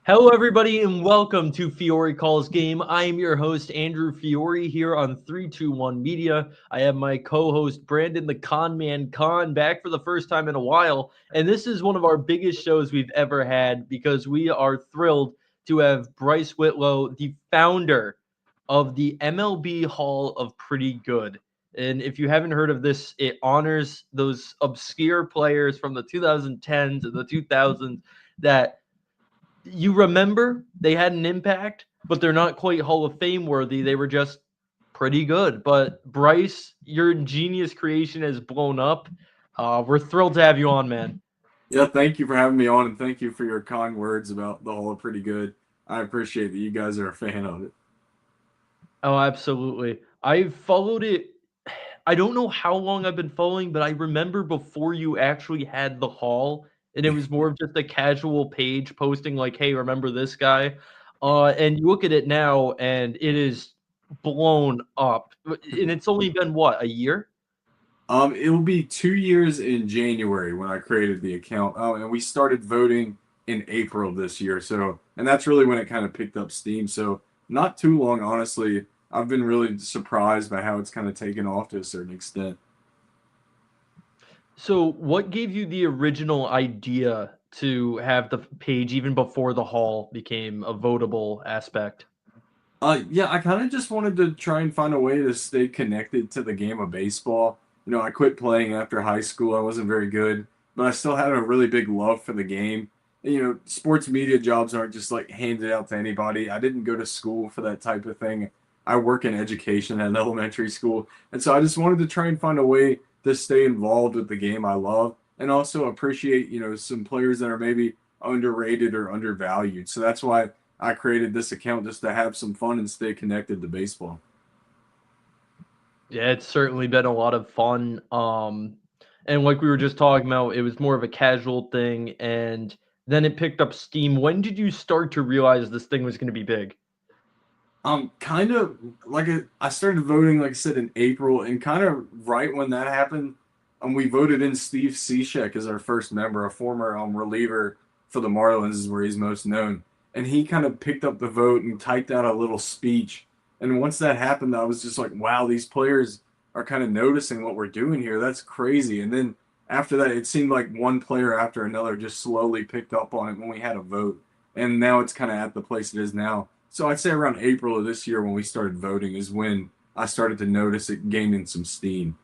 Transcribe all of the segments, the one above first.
Hello, everybody, and welcome to Fiore Calls Game. I am your host, Andrew Fiore, here on 321 Media. I have my co-host, Brandon the Con Man Con, back for the first time in a while. And this is one of our biggest shows we've ever had because we are thrilled to have Bryce Whitlow, the founder of the MLB Hall of Pretty Good. And if you haven't heard of this, it honors those obscure players from the 2010s and the 2000s that you remember they had an impact, but they're not quite Hall of Fame worthy. They were just pretty good. But Bryce, your ingenious creation has blown up. We're thrilled to have you on, man. Yeah, thank you for having me on, and thank you for your kind words about the Hall of Pretty Good. I appreciate that you guys are a fan of it. Oh, absolutely. I've followed it. I don't know how long I've been following, but I remember before you actually had the hall, and it was more of just a casual page posting like, "Hey, remember this guy?" And you look at it now, and it is blown up. And it's only been what, a year? It will be 2 years in January when I created the account. Oh, and we started voting in April this year. So, and that's really when it kind of picked up steam. So, not too long, honestly. I've been really surprised by how it's kind of taken off to a certain extent. So, what gave you the original idea to have the page even before the hall became a votable aspect? Yeah, I kind of just wanted to try and find a way to stay connected to the game of baseball. I quit playing after high school. I wasn't very good, but I still had a really big love for the game. And, sports media jobs aren't just like handed out to anybody. I didn't go to school for that type of thing. I work in education at an elementary school. And so I just wanted to try and find a way to stay involved with the game I love and also appreciate, some players that are maybe underrated or undervalued. So that's why I created this account just to have some fun and stay connected to baseball. Yeah, it's certainly been a lot of fun. And like we were just talking about, it was more of a casual thing, and then it picked up steam. When did you start to realize this thing was going to be big? Kind of I started voting, like I said, in April, and kind of right when that happened, we voted in Steve Cishek as our first member, a former reliever for the Marlins, is where he's most known, and he kind of picked up the vote and typed out a little speech. And once that happened, I was just like, wow, these players are kind of noticing what we're doing here. That's crazy. And then after that, it seemed like one player after another just slowly picked up on it when we had a vote, and now it's kind of at the place it is now. So I'd say around April of this year when we started voting is when I started to notice it gaining some steam.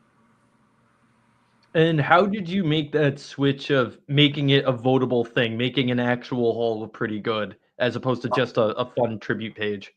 And how did you make that switch of making it a votable thing, making an actual Hall of Pretty Good, as opposed to just a fun tribute page?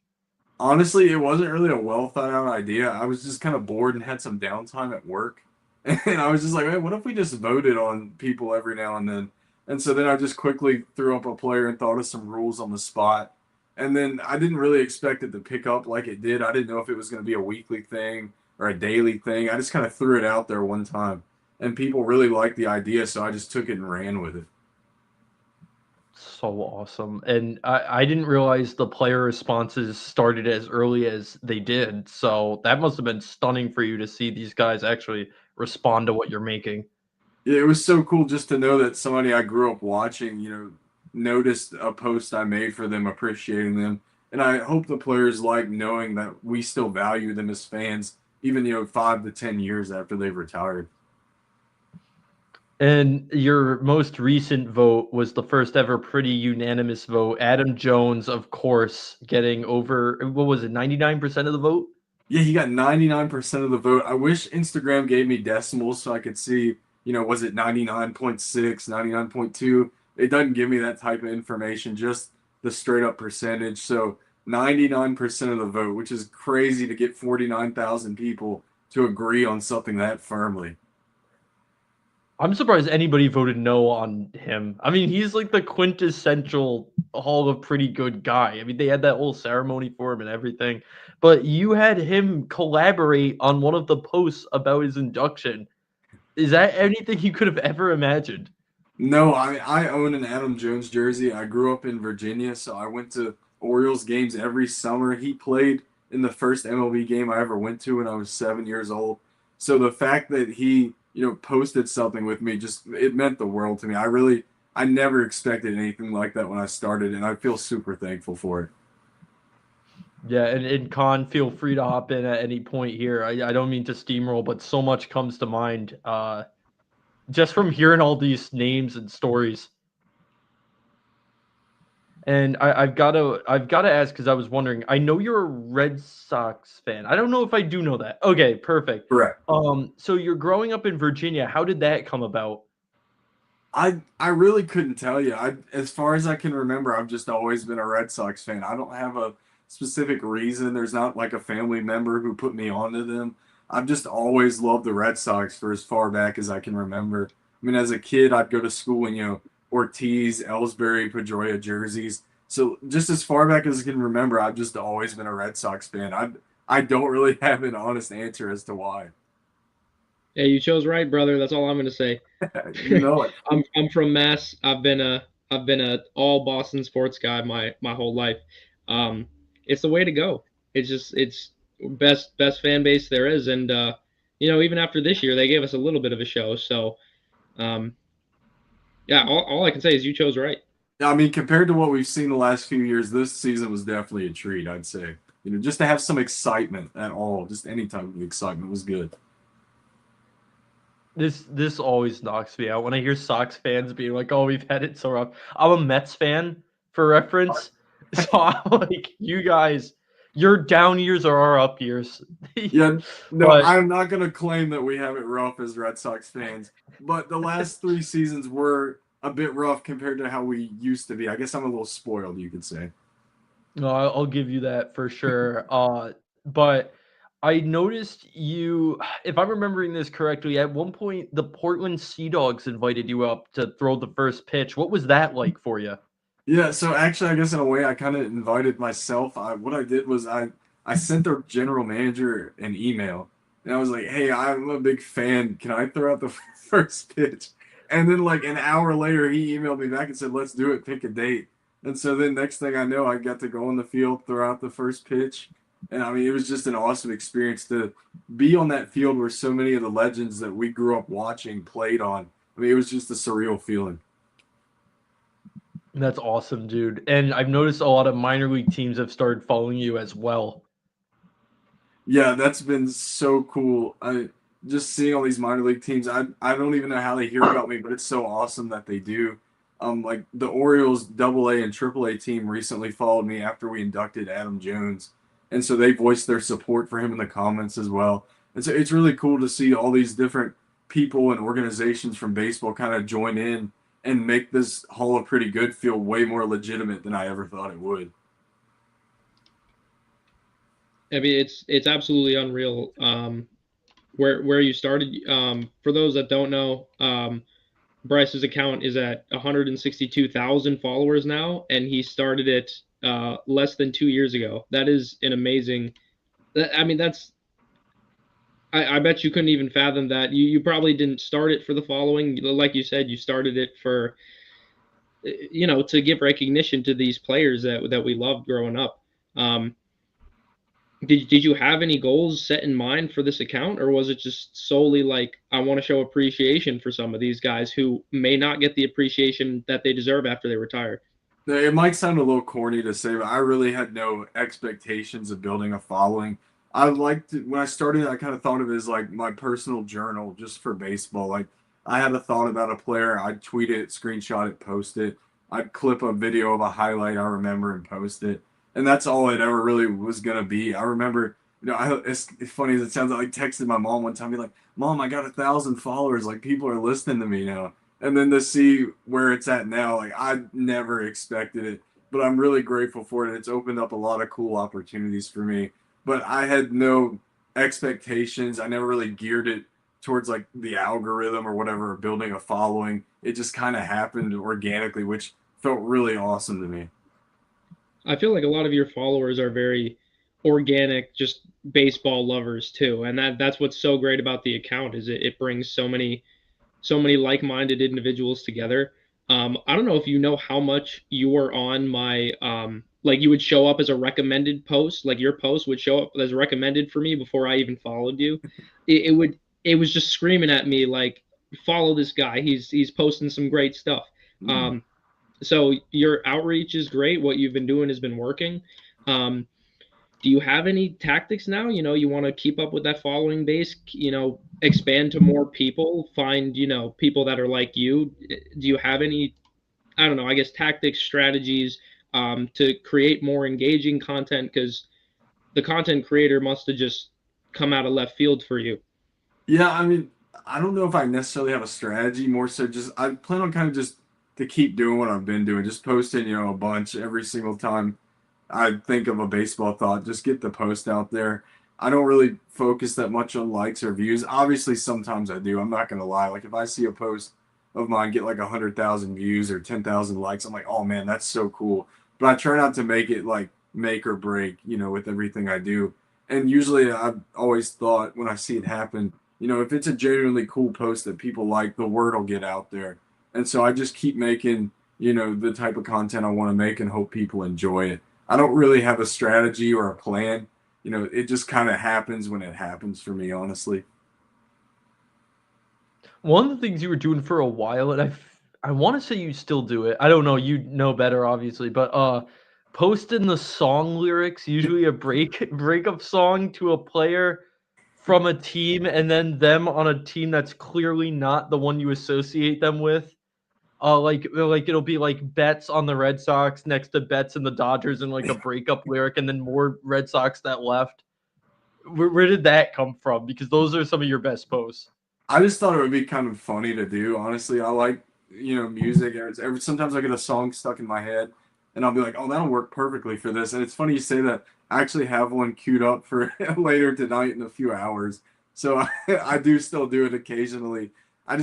Honestly, it wasn't really a well thought out idea. I was just kind of bored and had some downtime at work. And I was just like, hey, what if we just voted on people every now and then? And so then I just quickly threw up a player and thought of some rules on the spot. And then I didn't really expect it to pick up like it did. I didn't know if it was going to be a weekly thing or a daily thing. I just kind of threw it out there one time. And people really liked the idea. So I just took it and ran with it. So awesome. And I didn't realize the player responses started as early as they did. So that must have been stunning for you to see these guys actually respond to what you're making. Yeah, it was so cool just to know that somebody I grew up watching, noticed a post I made for them, appreciating them. And I hope the players like knowing that we still value them as fans, even, 5 to 10 years after they've retired. And your most recent vote was the first ever pretty unanimous vote. Adam Jones, of course, getting over, what was it, 99% of the vote? Yeah, he got 99% of the vote. I wish Instagram gave me decimals so I could see, was it 99.6, 99.2? It doesn't give me that type of information, just the straight up percentage. So 99% of the vote, which is crazy to get 49,000 people to agree on something that firmly. I'm surprised anybody voted no on him. I mean, he's like the quintessential Hall of Pretty Good guy. I mean, they had that whole ceremony for him and everything, but you had him collaborate on one of the posts about his induction. Is that anything you could have ever imagined? No, I own an Adam Jones jersey. I grew up in Virginia, so I went to Orioles games every summer. He played in the first MLB game I ever went to when I was 7 years old. So the fact that he, posted something with me just it meant the world to me. I never expected anything like that when I started, and I feel super thankful for it. Yeah, and Con, feel free to hop in at any point here. I don't mean to steamroll, but so much comes to mind just from hearing all these names and stories. And I've gotta ask because I was wondering. I know you're a Red Sox fan. I don't know if I do know that. Okay, perfect. Correct. So you're growing up in Virginia. How did that come about? I really couldn't tell you. As far as I can remember, I've just always been a Red Sox fan. I don't have a specific reason. There's not like a family member who put me onto them. I've just always loved the Red Sox for as far back as I can remember. I mean, as a kid, I'd go to school in, Ortiz, Ellsbury, Pedroia jerseys. So just as far back as I can remember, I've just always been a Red Sox fan. I don't really have an honest answer as to why. Yeah, you chose right, brother. That's all I'm gonna say. You know it. I'm from Mass. I've been a all Boston sports guy my whole life. Um, it's the way to go. It's best fan base there is, and even after this year, they gave us a little bit of a show. So um, yeah, all I can say is you chose right. I mean, compared to what we've seen the last few years, this season was definitely a treat, I'd say. Just to have some excitement at all, just any type of excitement was good. This always knocks me out when I hear Sox fans being like, "Oh, we've had it so rough." I'm a Mets fan for reference, so I'm like, "You guys, your down years are our up years." Yeah, no, But I'm not going to claim that we have it rough as Red Sox fans, but the last three seasons were a bit rough compared to how we used to be. I guess I'm a little spoiled, you could say. no, I'll give you that for sure. But I noticed you, if I'm remembering this correctly, at one point the Portland Sea Dogs invited you up to throw the first pitch. What was that like for you? Yeah, so actually, I guess in a way, I kind of invited myself. What I did was I sent their general manager an email, and I was like, "Hey, I'm a big fan. Can I throw out the first pitch?" And then like an hour later, he emailed me back and said, "Let's do it. Pick a date." And so then next thing I know, I got to go on the field, throw out the first pitch, and I mean, it was just an awesome experience to be on that field where so many of the legends that we grew up watching played on. I mean, it was just a surreal feeling. That's awesome, dude. And I've noticed a lot of minor league teams have started following you as well. Yeah, that's been so cool. I just seeing all these minor league teams. I don't even know how they hear about me, but it's so awesome that they do. Like the Orioles Double A and Triple A team recently followed me after we inducted Adam Jones, and so they voiced their support for him in the comments as well. And so it's really cool to see all these different people and organizations from baseball kind of join in and make this Hall of Pretty Good feel way more legitimate than I ever thought it would. I mean, it's absolutely unreal. Where you started. For those that don't know, Bryce's account is at 162,000 followers now, and he started it less than 2 years ago. That is an amazing. I mean, that's. I bet you couldn't even fathom that. You probably didn't start it for the following. Like you said, you started it for, to give recognition to these players that we loved growing up. Um, did you have any goals set in mind for this account, or was it just solely like I want to show appreciation for some of these guys who may not get the appreciation that they deserve after they retire? It might sound a little corny to say, but I really had no expectations of building a following. I liked when I started, I kind of thought of it as like my personal journal just for baseball. Like I had a thought about a player, I'd tweet it, screenshot it, post it. I'd clip a video of a highlight I remember and post it. And that's all it ever really was gonna be. I remember, it's funny as it sounds. I like texted my mom one time, be like, "Mom, I got 1,000 followers. Like people are listening to me now." And then to see where it's at now, like I never expected it, but I'm really grateful for it. It's opened up a lot of cool opportunities for me, but I had no expectations. I never really geared it towards like the algorithm or whatever, or building a following. It just kind of happened organically, which felt really awesome to me. I feel like a lot of your followers are very organic, just baseball lovers too, and that's what's so great about the account is it brings so many like-minded individuals together. I don't know if you know how much you were on my like you would show up as a recommended post, like your post would show up as recommended for me before I even followed you. It was just screaming at me like follow this guy. He's posting some great stuff. So your outreach is great. What you've been doing has been working. Do you have any tactics now? You want to keep up with that following base, expand to more people, find, people that are like you. Do you have any, I don't know, I guess tactics, strategies to create more engaging content? Because the content creator must have just come out of left field for you. Yeah, I mean, I don't know if I necessarily have a strategy. More so, just I plan on kind of just to keep doing what I've been doing, just posting, a bunch every single time I think of a baseball thought. Just get the post out there. I don't really focus that much on likes or views. Obviously, sometimes I do. I'm not gonna lie. Like if I see a post of mine get like 100,000 views or 10,000 likes, I'm like, oh man, that's so cool. But I try not to make it like make or break, with everything I do. And usually, I've always thought when I see it happen, if it's a genuinely cool post that people like, the word will get out there. And so I just keep making, the type of content I want to make and hope people enjoy it. I don't really have a strategy or a plan. It just kind of happens when it happens for me, honestly. One of the things you were doing for a while, and I want to say you still do it. I don't know. You know better, obviously, but posting the song lyrics, usually a breakup song to a player from a team, and then them on a team that's clearly not the one you associate them with. Like it'll be like Betts on the Red Sox next to Betts and the Dodgers, and like a breakup lyric, and then more Red Sox that left. Where did that come from? Because those are some of your best posts. I just thought it would be kind of funny to do. Honestly, I like music. Sometimes I get a song stuck in my head, and I'll be like, "Oh, that'll work perfectly for this." And it's funny you say that. I actually have one queued up for later tonight in a few hours. So I do still do it occasionally. I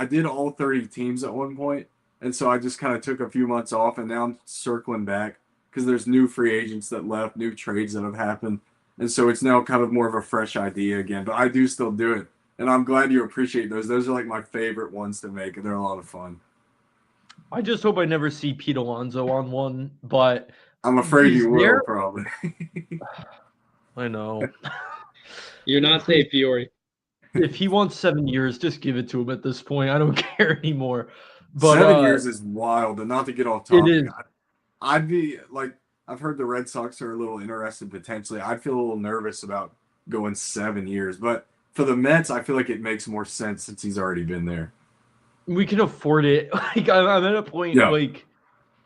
did all 30 teams at one point, and so I just kind of took a few months off, and now I'm circling back because there's new free agents that left, new trades that have happened, and so it's now kind of more of a fresh idea again. But I do still do it. And I'm glad you appreciate those. Those are like my favorite ones to make. They're a lot of fun. I just hope I never see Pete Alonso on one, but I'm afraid you will, there... probably. I know. You're not safe, Fiore. If he wants 7 years, just give it to him at this point. I don't care anymore. But 7 years is wild, and not to get off topic. It is. I'd be like, I've heard the Red Sox are a little interested potentially. I'd feel a little nervous about going 7 years, but for the Mets, I feel like it makes more sense since he's already been there. We can afford it. Like I'm at a point, like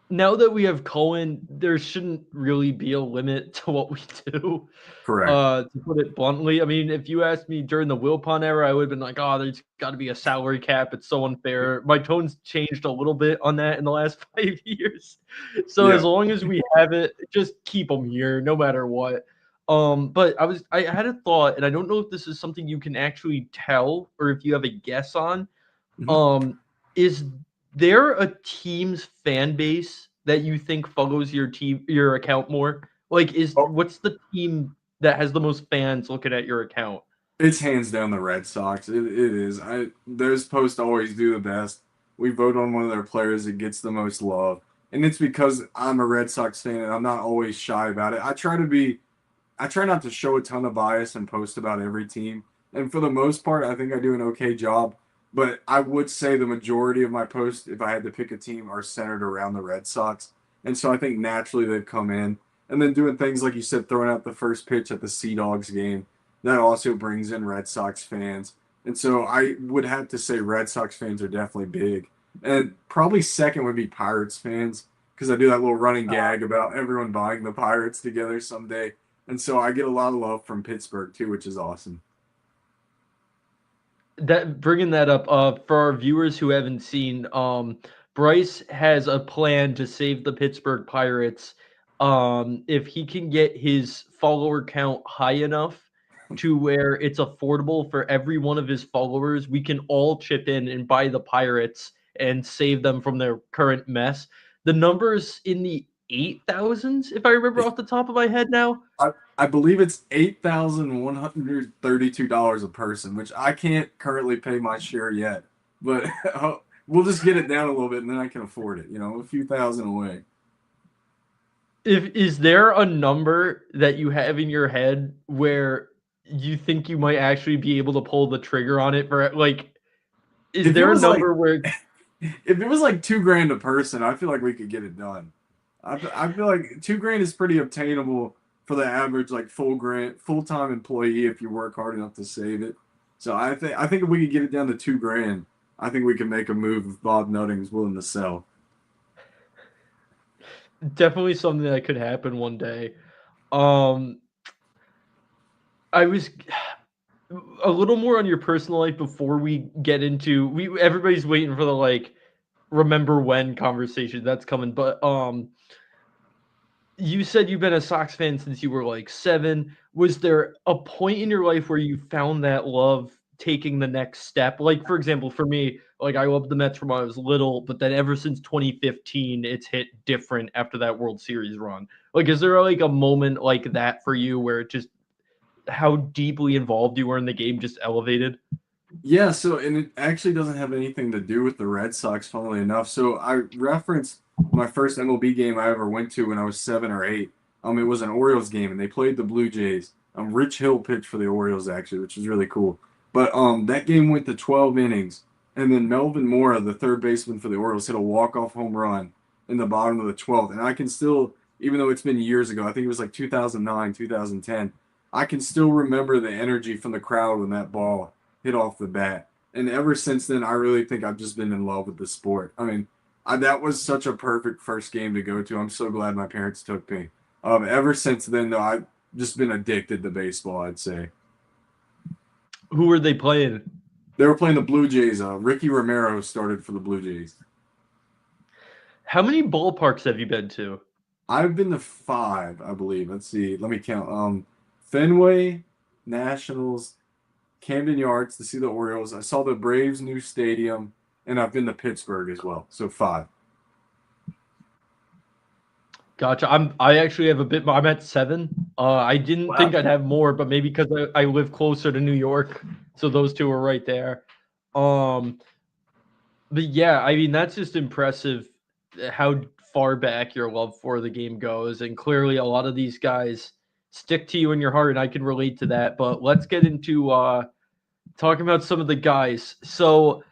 now that we have Cohen, there shouldn't really be a limit to what we do. Correct. To put it bluntly, I mean, if you asked me during the Wilpon era, I would have been like, "Oh, there's got to be a salary cap. It's so unfair." My tone's changed a little bit on that in the last 5 years. So as long as we have it, just keep them here, no matter what. But I had a thought, and I don't know if this is something you can actually tell or if you have a guess on. Is there a team's fan base that you think follows your account more? Like, what's the team that has the most fans looking at your account? It's hands down the Red Sox. It is. Those posts always do the best. We vote on one of their players that gets the most love, and it's because I'm a Red Sox fan and I'm not always shy about it. I try not to show a ton of bias and post about every team, and for the most part, I think I do an okay job. But I would say the majority of my posts, if I had to pick a team, are centered around the Red Sox. And so I think naturally they've come in. And then doing things like you said, throwing out the first pitch at the Sea Dogs game, that also brings in Red Sox fans. And so I would have to say Red Sox fans are definitely big. And probably second would be Pirates fans, because I do that little running gag about everyone buying the Pirates together someday. And so I get a lot of love from Pittsburgh too, which is awesome. That bringing that up for our viewers who haven't seen, Bryce has a plan to save the Pittsburgh Pirates. If he can get his follower count high enough to where it's affordable for every one of his followers, we can all chip in and buy the Pirates and save them from their current mess. The numbers in the 8,000s, if I remember off the top of my head now. I believe it's $8,132 a person, which I can't currently pay my share yet. But we'll just get it down a little bit, and then I can afford it. A few thousand away. Is there a number that you have in your head where you think you might actually be able to pull the trigger on it? For like, is there a number where? If it was like $2,000 a person, I feel like we could get it done. I feel like $2,000 is pretty obtainable for the average like full time employee if you work hard enough to save it. So I think if we could get it down to $2,000, I think we can make a move if Bob Nutting's willing to sell. Definitely something that could happen one day. Um, I was a little more on your personal life before we get into everybody's waiting for the like remember when conversation that's coming, but you said you've been a Sox fan since you were like 7. Was there a point in your life where you found that love taking the next step? Like, for example, for me, like I loved the Mets from when I was little, but then ever since 2015, it's hit different after that World Series run. Like, is there like a moment like that for you where it just how deeply involved you were in the game just elevated? Yeah, so and it actually doesn't have anything to do with the Red Sox, funnily enough. So I referenced my first MLB game I ever went to when I was 7 or 8. It was an Orioles game and they played the Blue Jays. Rich Hill pitched for the Orioles actually, which was really cool. But that game went to 12 innings, and then Melvin Mora, the third baseman for the Orioles, hit a walk-off home run in the bottom of the 12th. And I can still, even though it's been years ago, I think it was like 2009, 2010, I can still remember the energy from the crowd when that ball hit off the bat. And ever since then, I really think I've just been in love with the sport. I mean, that was such a perfect first game to go to. I'm so glad my parents took me. Ever since then, though, I've just been addicted to baseball, I'd say. Who were they playing? They were playing the Blue Jays. Ricky Romero started for the Blue Jays. How many ballparks have you been to? I've been to 5, I believe. Let's see. Let me count. Fenway, Nationals, Camden Yards to see the Orioles. I saw the Braves' new stadium, and I've been to Pittsburgh as well. So 5. Gotcha. I actually have a bit. I'm at 7. I didn't think I'd have more, but maybe because I live closer to New York, so those two are right there. But yeah, I mean that's just impressive how far back your love for the game goes, and clearly a lot of these guys stick to you in your heart, and I can relate to that. But let's get into talking about some of the guys. So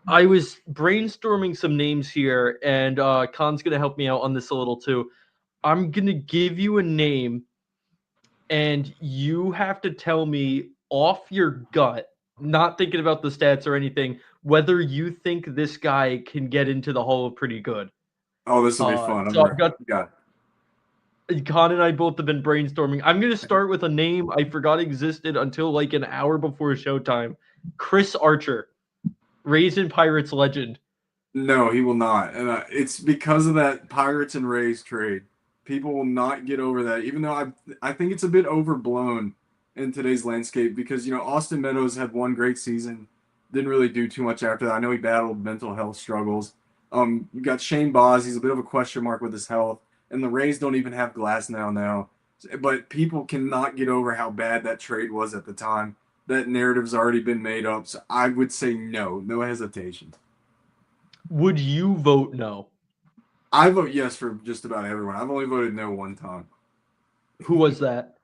I was brainstorming some names here, and Khan's gonna help me out on this a little too. I'm gonna give you a name, and you have to tell me off your gut, not thinking about the stats or anything, whether you think this guy can get into the Hall of Pretty Good. Oh, this will be fun. So I've got yeah. Khan and I both have been brainstorming. I'm gonna start with a name I forgot existed until like an hour before showtime. Chris Archer, Rays and Pirates legend. No, he will not. And it's because of that Pirates and Rays trade. People will not get over that, even though I think it's a bit overblown in today's landscape because, Austin Meadows had one great season, didn't really do too much after that. I know he battled mental health struggles. You got Shane Baz, he's a bit of a question mark with his health, and the Rays don't even have Glasnow now. But people cannot get over how bad that trade was at the time. That narrative's already been made up, so I would say no hesitation. Would you vote no? I vote yes for just about everyone. I've only voted no one time. Who was that?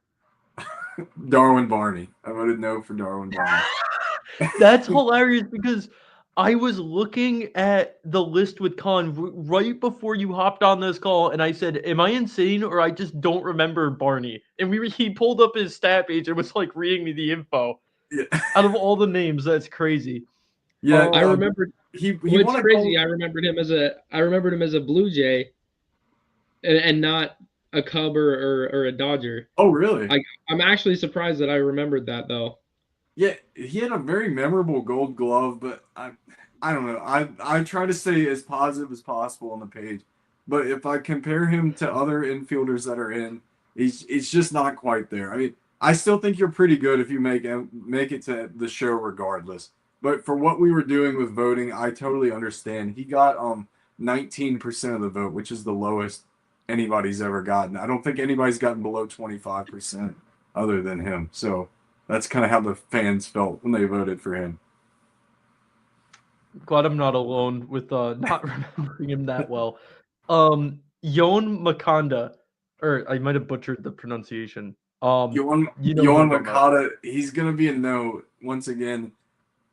Darwin Barney. I voted no for Darwin Barney. That's hilarious because I was looking at the list with Khan right before you hopped on this call, and I said, "Am I insane or I just don't remember Barney?" And he pulled up his stat page and was like reading me the info. Yeah. Out of all the names, that's crazy. Yeah, I remembered. He What's crazy? I remembered him as a Blue Jay, and not a Cub or a Dodger. Oh, really? I'm actually surprised that I remembered that though. Yeah, he had a very memorable Gold Glove, but I don't know. I try to stay as positive as possible on the page, but if I compare him to other infielders that are in, it's just not quite there. I mean, I still think you're pretty good if you make it to the show regardless. But for what we were doing with voting, I totally understand. He got 19% of the vote, which is the lowest anybody's ever gotten. I don't think anybody's gotten below 25% other than him. So that's kind of how the fans felt when they voted for him. Glad I'm not alone with not remembering him that well. Yon Makanda, or I might have butchered the pronunciation. Yohan Makata, he's gonna be a no once again.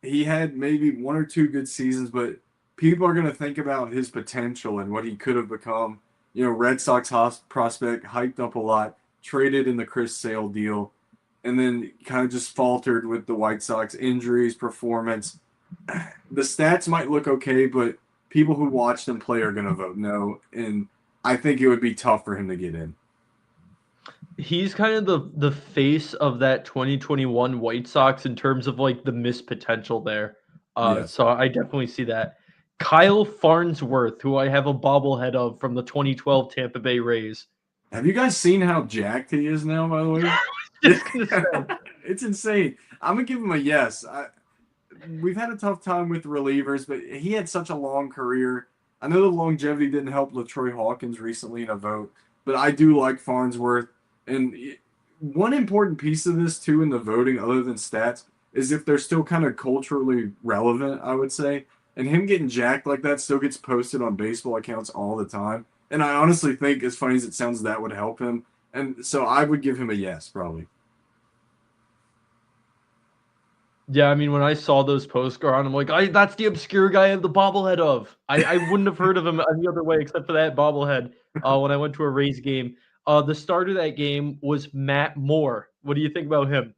He had maybe 1 or 2 good seasons, but people are going to think about his potential and what he could have become. Red Sox prospect, hyped up a lot, traded in the Chris Sale deal, and then kind of just faltered with the White Sox injuries, performance. The stats might look okay, but people who watched him play are going to vote no, and I think it would be tough for him to get in. He's kind of the face of that 2021 White Sox in terms of like the missed potential there. Yes. So I definitely see that. Kyle Farnsworth, who I have a bobblehead of from the 2012 Tampa Bay Rays. Have you guys seen how jacked he is now, by the way? It's insane. I'm going to give him a yes. We've had a tough time with relievers, but he had such a long career. I know the longevity didn't help LaTroy Hawkins recently in a vote, but I do like Farnsworth. And one important piece of this, too, in the voting, other than stats, is if they're still kind of culturally relevant, I would say. And him getting jacked like that still gets posted on baseball accounts all the time. And I honestly think, as funny as it sounds, that would help him. And so I would give him a yes, probably. Yeah, I mean, when I saw those posts go on, I'm like, that's the obscure guy I have the bobblehead of. I wouldn't have heard of him any other way except for that bobblehead when I went to a Rays game. The start of that game was Matt Moore. What do you think about him?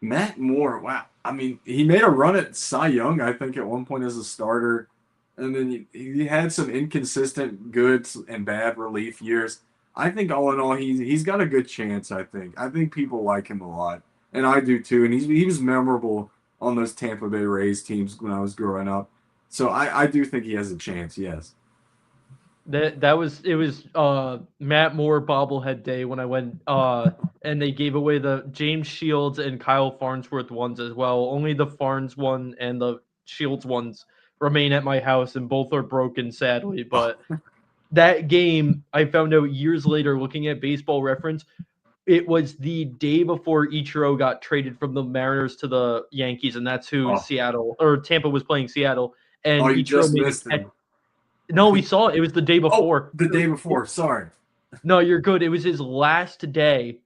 Matt Moore, wow. I mean, he made a run at Cy Young, I think, at one point as a starter. And then he had some inconsistent good and bad relief years. I think all in all, he's got a good chance, I think. I think people like him a lot. And I do too. And he was memorable on those Tampa Bay Rays teams when I was growing up. So I do think he has a chance, yes. It was Matt Moore bobblehead day when I went and they gave away the James Shields and Kyle Farnsworth ones as well. Only the Farns one and the Shields ones remain at my house, and both are broken, sadly. But that game, I found out years later, looking at Baseball Reference, it was the day before Ichiro got traded from the Mariners to the Yankees, and that's who Seattle or Tampa was playing Seattle. And you Ichiro just made missed him. No, we saw it. It was the day before. The day before. Sorry. No, you're good. It was his last day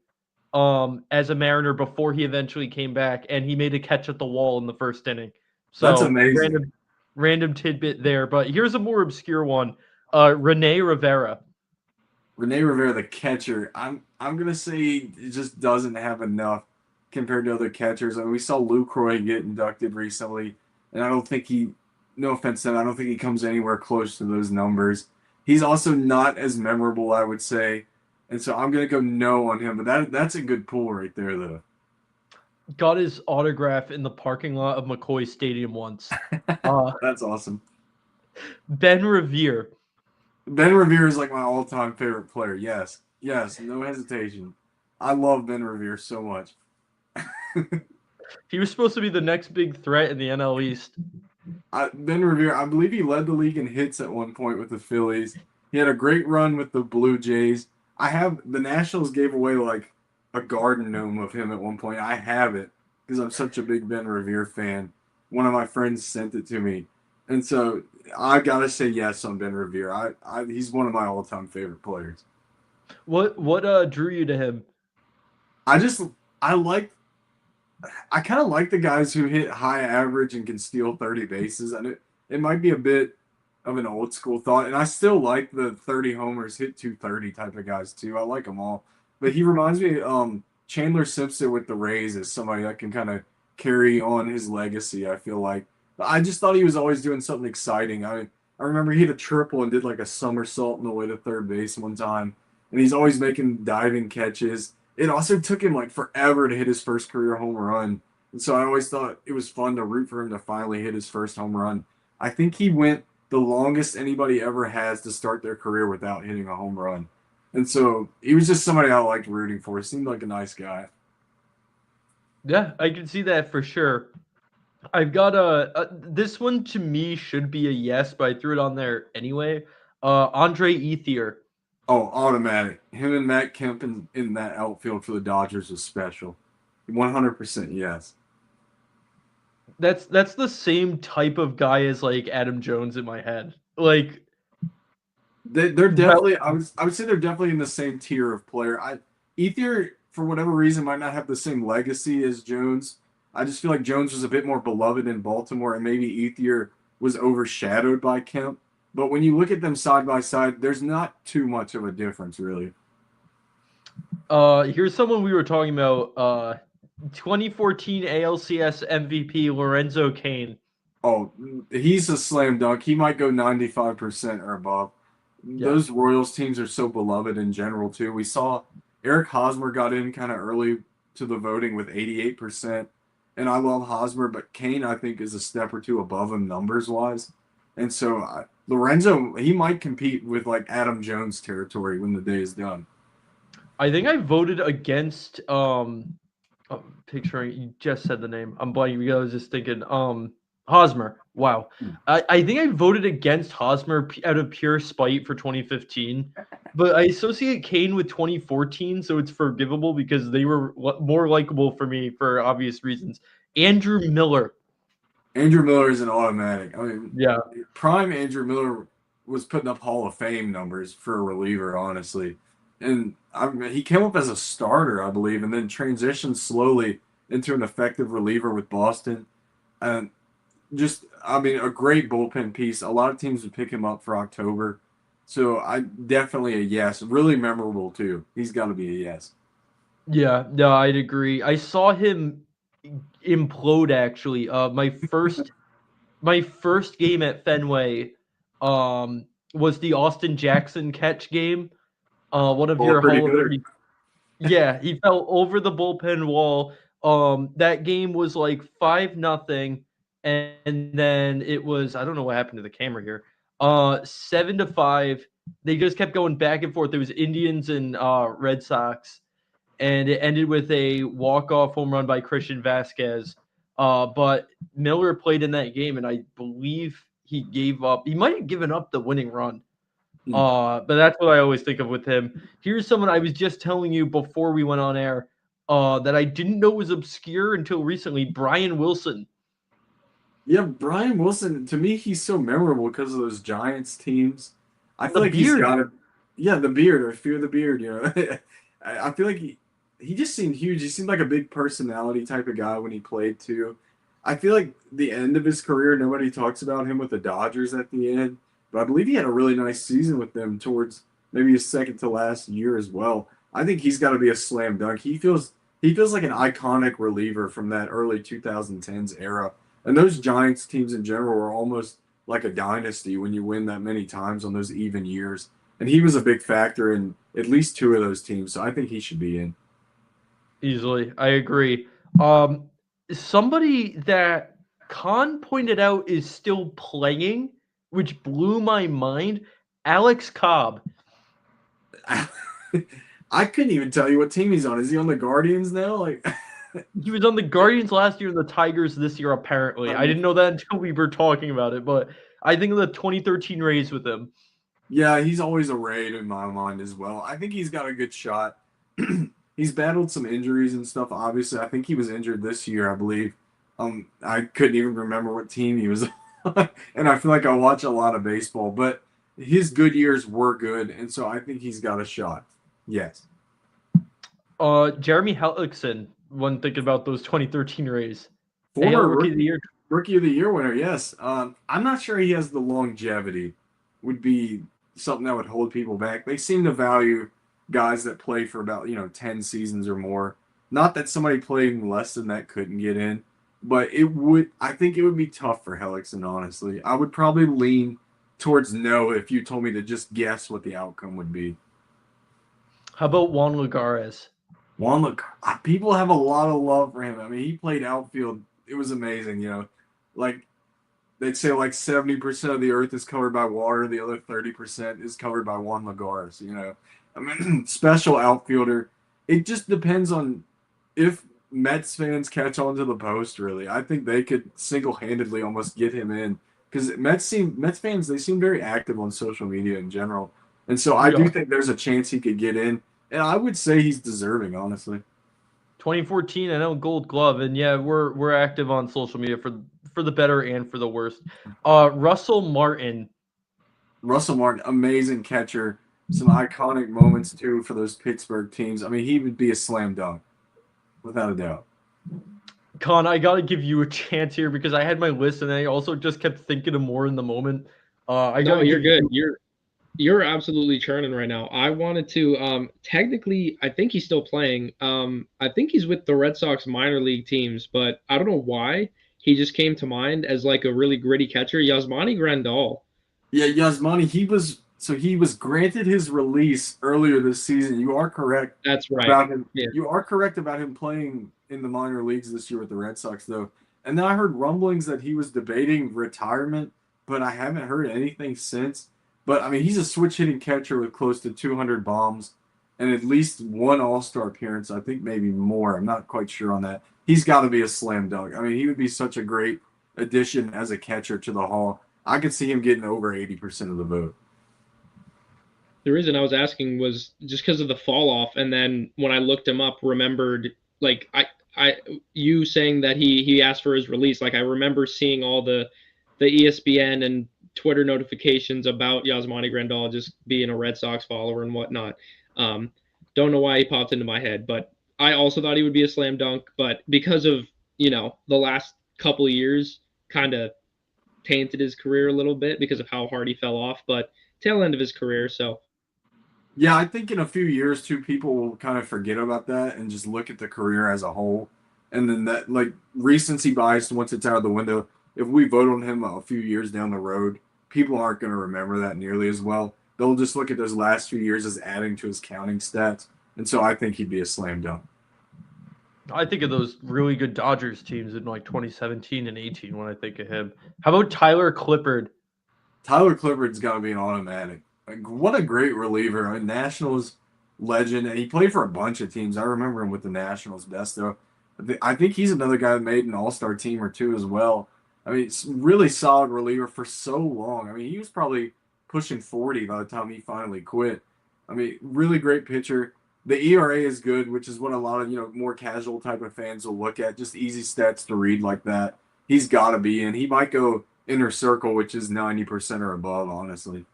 as a Mariner before he eventually came back, and he made a catch at the wall in the first inning. So that's amazing. Random tidbit there. But here's a more obscure one. Rene Rivera. Rene Rivera, the catcher. I'm gonna say it just doesn't have enough compared to other catchers. I mean, we saw Lucroy get inducted recently, and I don't think no offense to him, I don't think he comes anywhere close to those numbers. He's also not as memorable, I would say. And so I'm going to go no on him. But that's a good pull right there, though. Got his autograph in the parking lot of McCoy Stadium once. That's awesome. Ben Revere. Ben Revere is like my all-time favorite player. Yes, no hesitation. I love Ben Revere so much. He was supposed to be the next big threat in the NL East. Ben Revere, I believe he led the league in hits at one point with the Phillies. He had a great run with the Blue Jays. The Nationals gave away like a garden gnome of him at one point. I have it because I'm such a big Ben Revere fan. One of my friends sent it to me. And so I got to say yes on Ben Revere. He's one of my all-time favorite players. What drew you to him? I kind of like the guys who hit high average and can steal 30 bases. And it might be a bit of an old school thought. And I still like the 30 homers, hit 230 type of guys too. I like them all. But he reminds me Chandler Simpson with the Rays is somebody that can kind of carry on his legacy, I feel like. But I just thought he was always doing something exciting. I remember he hit a triple and did like a somersault on the way to third base one time. And he's always making diving catches. It also took him like forever to hit his first career home run. And so I always thought it was fun to root for him to finally hit his first home run. I think he went the longest anybody ever has to start their career without hitting a home run. And so he was just somebody I liked rooting for. He seemed like a nice guy. Yeah, I can see that for sure. I've got this one to me should be a yes, but I threw it on there anyway. Andre Ethier. Oh, automatic. Him and Matt Kemp in that outfield for the Dodgers was special. 100% yes. That's the same type of guy as like Adam Jones in my head. Like they're definitely I would say they're definitely in the same tier of player. Ethier for whatever reason might not have the same legacy as Jones. I just feel like Jones was a bit more beloved in Baltimore, and maybe Ethier was overshadowed by Kemp. But when you look at them side by side, there's not too much of a difference, really. Here's someone we were talking about. 2014 ALCS MVP Lorenzo Kane. Oh, he's a slam dunk. He might go 95% or above. Yeah. Those Royals teams are so beloved in general, too. We saw Eric Hosmer got in kind of early to the voting with 88%. And I love Hosmer, but Kane, I think, is a step or two above him numbers-wise. And so Lorenzo, he might compete with like Adam Jones territory when the day is done. I think I voted against picturing you just said the name. I'm blanking because I was just thinking Hosmer. Wow. I think I voted against Hosmer out of pure spite for 2015, but I associate Kane with 2014, so it's forgivable because they were more likable for me for obvious reasons. Andrew Miller. Andrew Miller is an automatic. I mean, Yeah. prime Andrew Miller was putting up Hall of Fame numbers for a reliever, honestly. And he came up as a starter, I believe, and then transitioned slowly into an effective reliever with Boston. And just, I mean, a great bullpen piece. A lot of teams would pick him up for October. So I definitely a yes. Really memorable, too. He's got to be a yes. Yeah, no, I'd agree. I saw him implode actually. My first game at Fenway was the Austin Jackson catch game. One of Oh, your pretty Hall of good. Fame. Yeah, he fell over the bullpen wall. That game was like 5-0, and then it was I don't know what happened to the camera here. 7-5. They just kept going back and forth. There was Indians and Red Sox, and it ended with a walk-off home run by Christian Vasquez. But Miller played in that game, and I believe he gave up. He might have given up the winning run. But that's what I always think of with him. Here's someone I was just telling you before we went on air that I didn't know was obscure until recently. Brian Wilson. Yeah, Brian Wilson, to me, he's so memorable because of those Giants teams. I feel The like he's beard. got it. Yeah, the beard. I fear the beard, you know. I feel like he just seemed huge. He seemed like a big personality type of guy when he played, too. I feel like the end of his career, nobody talks about him with the Dodgers at the end. But I believe he had a really nice season with them towards maybe his second to last year as well. I think he's got to be a slam dunk. He feels like an iconic reliever from that early 2010s era. And those Giants teams in general are almost like a dynasty when you win that many times on those even years. And he was a big factor in at least two of those teams, so I think he should be in. Easily. I agree. Somebody that Khan pointed out is still playing, which blew my mind. Alex Cobb. I couldn't even tell you what team he's on. Is he on the Guardians now? Like He was on the Guardians last year and the Tigers this year, apparently. I didn't know that until we were talking about it, but I think of the 2013 Rays with him. Yeah, he's always a Raid in my mind as well. I think he's got a good shot. He's battled some injuries and stuff. Obviously, I think he was injured this year, I believe. I couldn't even remember what team he was on, and I feel like I watch a lot of baseball. But his good years were good, and so I think he's got a shot. Yes. Jeremy Hellickson, when thinking about those 2013 Rays. Former Rookie of the Year. Rookie of the Year winner, yes. I'm not sure he has the longevity. Would be something that would hold people back. They seem to value guys that play for about 10 seasons or more. Not that somebody playing less than that couldn't get in, but it would. I think it would be tough for Hellickson. Honestly, I would probably lean towards no if you told me to just guess what the outcome would be. How about Juan Lagares? People have a lot of love for him. I mean, he played outfield. It was amazing. Like they'd say like 70% of the earth is covered by water, the other 30% is covered by Juan Lagares. I mean, special outfielder. It just depends on if Mets fans catch on to the post. Really, I think they could single-handedly almost get him in because Mets fans, they seem very active on social media in general, and so I do think there's a chance he could get in, and I would say he's deserving, honestly. 2014, I know Gold Glove, and yeah, we're active on social media for the better and for the worst. Russell Martin. Russell Martin, amazing catcher. Some iconic moments too for those Pittsburgh teams. I mean, he would be a slam dunk, without a doubt. Con, I gotta give you a chance here because I had my list and I also just kept thinking of more in the moment. I No, gotta you're give good. you. You're absolutely churning right now. I wanted to technically I think he's still playing. I think he's with the Red Sox minor league teams, but I don't know why he just came to mind as like a really gritty catcher, Yasmani Grandal. Yeah, Yasmani, he was granted his release earlier this season. You are correct That's right. about him. Yeah. You are correct about him playing in the minor leagues this year with the Red Sox, though. And then I heard rumblings that he was debating retirement, but I haven't heard anything since. But I mean, he's a switch hitting catcher with close to 200 bombs and at least one All Star appearance. I think maybe more. I'm not quite sure on that. He's got to be a slam dunk. I mean, he would be such a great addition as a catcher to the Hall. I could see him getting over 80% of the vote. The reason I was asking was just because of the fall off, and then when I looked him up, remembered like I you saying that he asked for his release. Like I remember seeing all the ESPN and Twitter notifications about Yasmani Grandal just being a Red Sox follower and whatnot. Um, don't know why he popped into my head, but I also thought he would be a slam dunk. But because of the last couple of years, kind of tainted his career a little bit because of how hard he fell off. But tail end of his career, so. Yeah, I think in a few years too, people will kind of forget about that and just look at the career as a whole. And then that like recency bias once it's out of the window. If we vote on him a few years down the road, people aren't going to remember that nearly as well. They'll just look at those last few years as adding to his counting stats. And so I think he'd be a slam dunk. I think of those really good Dodgers teams in like 2017 and 18 when I think of him. How about Tyler Clippard? Tyler Clippard's got to be an automatic. Like, what a great reliever. I mean, Nationals legend. And he played for a bunch of teams. I remember him with the Nationals best, though. I think he's another guy that made an all star team or two as well. I mean, it's really solid reliever for so long. I mean, he was probably pushing 40 by the time he finally quit. I mean, really great pitcher. The ERA is good, which is what a lot of, more casual type of fans will look at. Just easy stats to read like that. He's got to be in. He might go inner circle, which is 90% or above, honestly.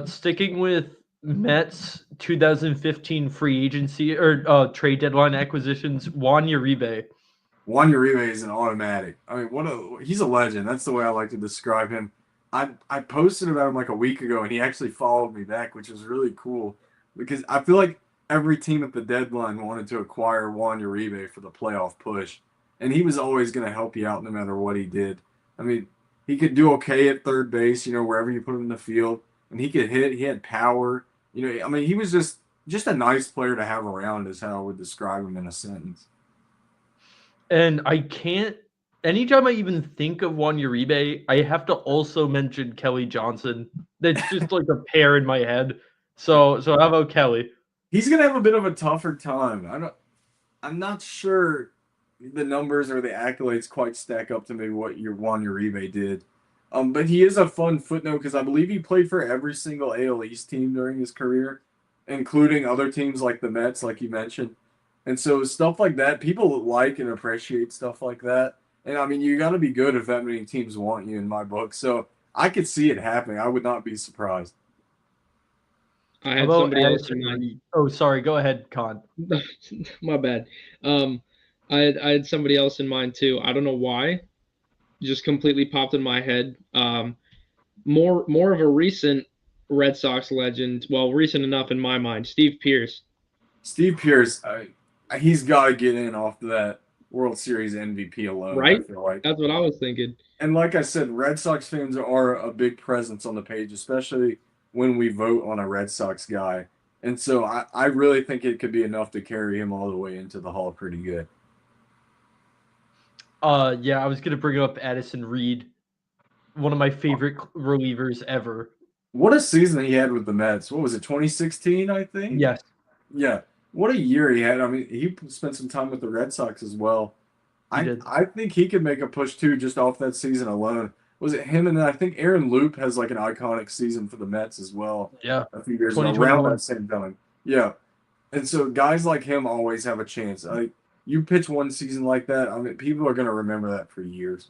Sticking with Mets 2015 free agency or trade deadline acquisitions, Juan Uribe. Juan Uribe is an automatic. I mean, he's a legend. That's the way I like to describe him. I posted about him like a week ago, and he actually followed me back, which is really cool because I feel like every team at the deadline wanted to acquire Juan Uribe for the playoff push, and he was always going to help you out no matter what he did. I mean, he could do okay at third base, wherever you put him in the field, and he could hit. He had power. I mean, he was just a nice player to have around, is how I would describe him in a sentence. And I can't. Anytime I even think of Juan Uribe, I have to also mention Kelly Johnson. That's just like a pair in my head. So how about Kelly? He's gonna have a bit of a tougher time. I'm not sure the numbers or the accolades quite stack up to maybe what your Juan Uribe did. But he is a fun footnote because I believe he played for every single AL East team during his career, including other teams like the Mets, like you mentioned. And so stuff like that, people like and appreciate stuff like that. And I mean, you got to be good if that many teams want you in my book. So I could see it happening. I would not be surprised. I had somebody else in mind. Reed? Oh, sorry. Go ahead, Con. My bad. I had somebody else in mind too. I don't know why. Just completely popped in my head. More of a recent Red Sox legend. Well, recent enough in my mind. Steve Pearce. Steve Pearce, he's got to get in off that World Series MVP alone. Right? I feel like. That's what I was thinking. And like I said, Red Sox fans are a big presence on the page, especially when we vote on a Red Sox guy. And so I really think it could be enough to carry him all the way into the Hall pretty good. Yeah, I was gonna bring up Addison Reed, one of my favorite relievers ever. What a season he had with the Mets. What was it, 2016, I think? Yes. Yeah. What a year he had. I mean, he spent some time with the Red Sox as well. I think he could make a push too just off that season alone. Was it him? And then I think Aaron Loop has like an iconic season for the Mets as well. Yeah. A few years ago, around that same time. Yeah. And so guys like him always have a chance. You pitch one season like that, I mean, people are going to remember that for years.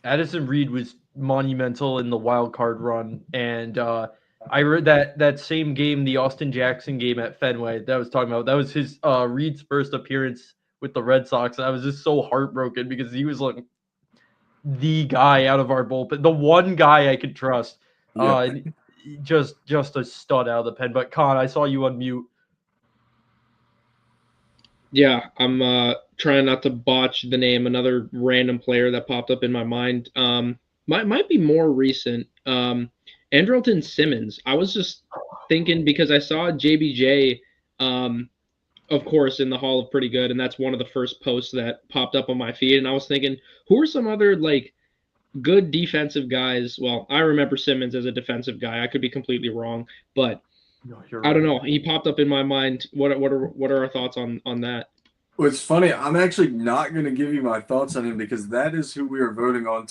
Addison Reed was monumental in the wild card run, and I read that same game, the Austin Jackson game at Fenway that I was talking about. That was his Reed's first appearance with the Red Sox. I was just so heartbroken because he was like the guy out of our bullpen, the one guy I could trust. Yeah. Just a stud out of the pen. But Con, I saw you unmute. Yeah, I'm trying not to botch the name. Another random player that popped up in my mind. Might be more recent. Andrelton Simmons. I was just thinking because I saw JBJ, of course, in the Hall of Pretty Good, and that's one of the first posts that popped up on my feed. And I was thinking, who are some other like good defensive guys? Well, I remember Simmons as a defensive guy. I could be completely wrong, but No, you're I don't right. know. He popped up in my mind. What are our thoughts on that? Well, it's funny. I'm actually not going to give you my thoughts on him because that is who we are voting on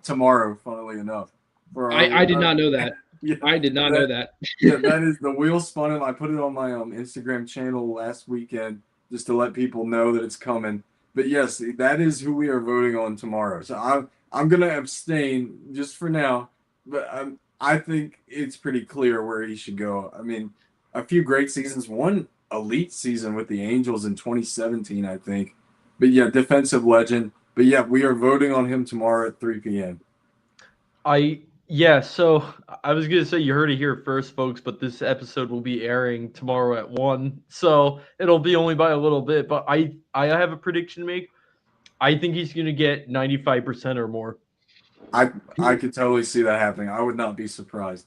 tomorrow. Funnily enough, for I did not know that. yeah, I did not know that. yeah, that is the wheel spun him. I put it on my Instagram channel last weekend just to let people know that it's coming. But yes, that is who we are voting on tomorrow. So I'm gonna abstain just for now. But I think it's pretty clear where he should go. I mean, a few great seasons, one elite season with the Angels in 2017, I think. But yeah, defensive legend. But yeah, we are voting on him tomorrow at 3 p.m. Yeah, so I was gonna say you heard it here first, folks, but this episode will be airing tomorrow at 1. So it'll be only by a little bit, but I have a prediction to make. I think he's gonna get 95% or more. I could totally see that happening. I would not be surprised.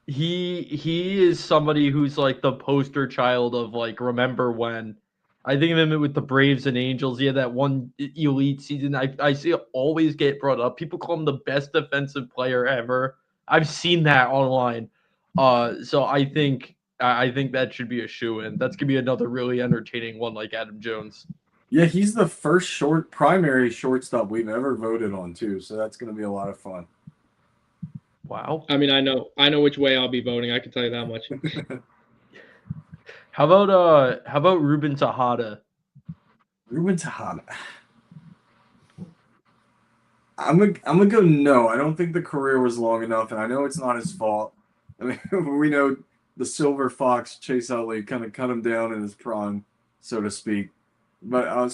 He is somebody who's like the poster child of like remember when. I think of him with the Braves and Angels. He had that one elite season. I see it always get brought up. People call him the best defensive player ever. I've seen that online. So I think that should be a shoe-in. That's gonna be another really entertaining one like Adam Jones. Yeah, he's the first primary shortstop we've ever voted on too. So that's going to be a lot of fun. Wow. I mean, I know which way I'll be voting. I can tell you that much. How about Ruben Tejada? Ruben Tejada. I'm gonna go no. I don't think the career was long enough, and I know it's not his fault. I mean, we know the Silver Fox Chase Utley kind of cut him down in his prime, so to speak. But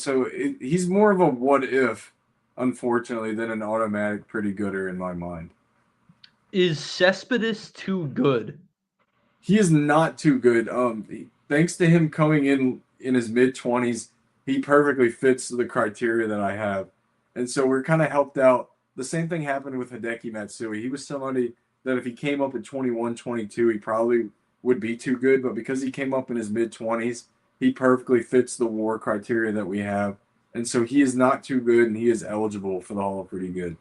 he's more of a what if, unfortunately, than an automatic pretty gooder in my mind. Is Cespedes too good? He is not too good. Thanks to him coming in his mid-20s, he perfectly fits the criteria that I have. And so we're kind of helped out. The same thing happened with Hideki Matsui. He was somebody that if he came up at 21, 22, he probably would be too good. But because he came up in his mid-20s, he perfectly fits the WAR criteria that we have. And so he is not too good, and he is eligible for the Hall of Pretty Good.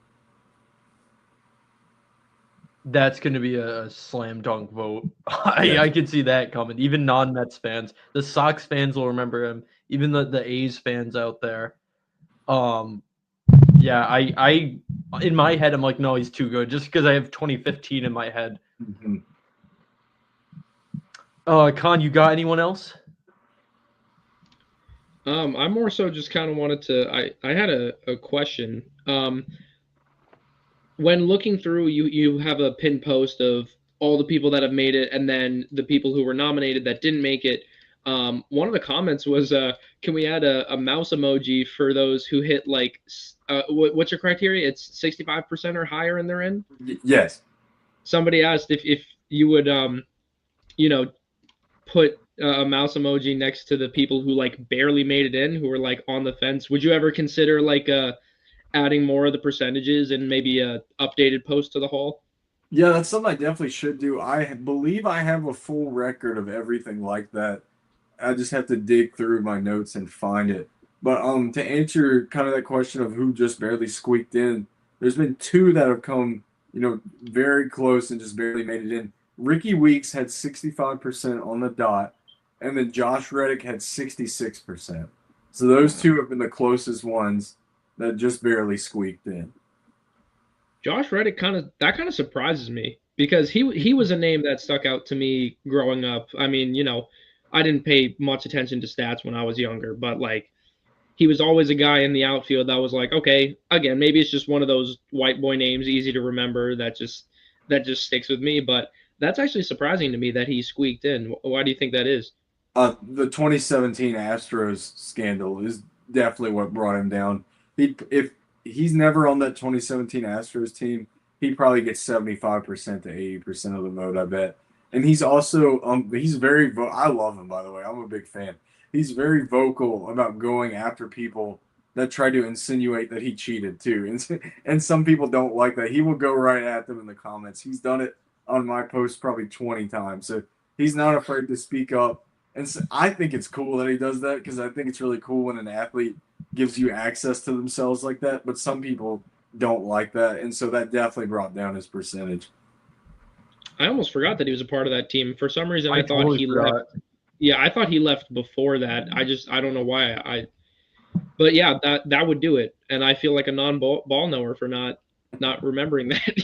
That's going to be a slam dunk vote. Yeah. I can see that coming. Even non-Mets fans, the Sox fans will remember him. Even the A's fans out there. Yeah, I in my head I'm like, no, he's too good, just because I have 2015 in my head. Mm-hmm. Con, you got anyone else? I more so just kind of wanted to. I had a question. When looking through, you have a pin post of all the people that have made it, and then the people who were nominated that didn't make it. One of the comments was, "Can we add a mouse emoji for those who hit like what's your criteria? It's 65% or higher in their end." Yes. Somebody asked if you would put a mouse emoji next to the people who like barely made it in, who were like on the fence. Would you ever consider like adding more of the percentages and maybe a updated post to the Hall? Yeah, that's something I definitely should do. I believe I have a full record of everything like that. I just have to dig through my notes and find it. But to answer kind of that question of who just barely squeaked in, there's been two that have come, very close and just barely made it in. Ricky Weeks had 65% on the dot, and then Josh Reddick had 66%. So those two have been the closest ones that just barely squeaked in. Josh Reddick kind of surprises me because he was a name that stuck out to me growing up. I mean, I didn't pay much attention to stats when I was younger, but like he was always a guy in the outfield that was like, okay, again, maybe it's just one of those white boy names, easy to remember, that just sticks with me. But that's actually surprising to me that he squeaked in. Why do you think that is? The 2017 Astros scandal is definitely what brought him down. If he's never on that 2017 Astros team, he probably gets 75% to 80% of the vote, I bet. And he's also he's very I love him, by the way. I'm a big fan. He's very vocal about going after people that try to insinuate that he cheated too. And some people don't like that. He will go right at them in the comments. He's done it on my post probably 20 times. So he's not afraid to speak up. And so I think it's cool that he does that because I think it's really cool when an athlete gives you access to themselves like that. But some people don't like that. And so that definitely brought down his percentage. I almost forgot that he was a part of that team. For some reason, I thought totally he forgot. left. Yeah, I thought he left before that. I don't know why. But yeah, that would do it. And I feel like a non-ball knower for not remembering that.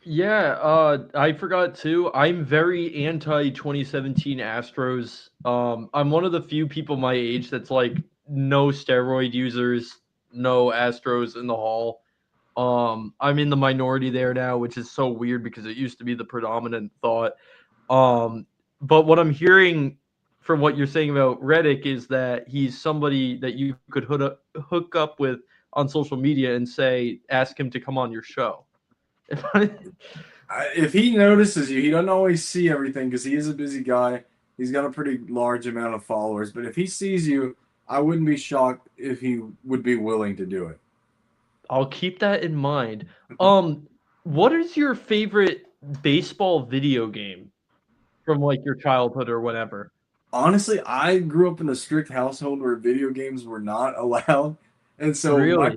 Yeah, I forgot too. I'm very anti 2017 Astros. I'm one of the few people my age that's like no steroid users, no Astros in the hall. I'm in the minority there now, which is so weird because it used to be the predominant thought. But what I'm hearing from what you're saying about Reddick is that he's somebody that you could hook up with on social media and say, ask him to come on your show. If he notices you, he doesn't always see everything because he is a busy guy. He's got a pretty large amount of followers. But if he sees you, I wouldn't be shocked if he would be willing to do it. I'll keep that in mind. What is your favorite baseball video game from like your childhood or whatever? Honestly, I grew up in a strict household where video games were not allowed. And so Really?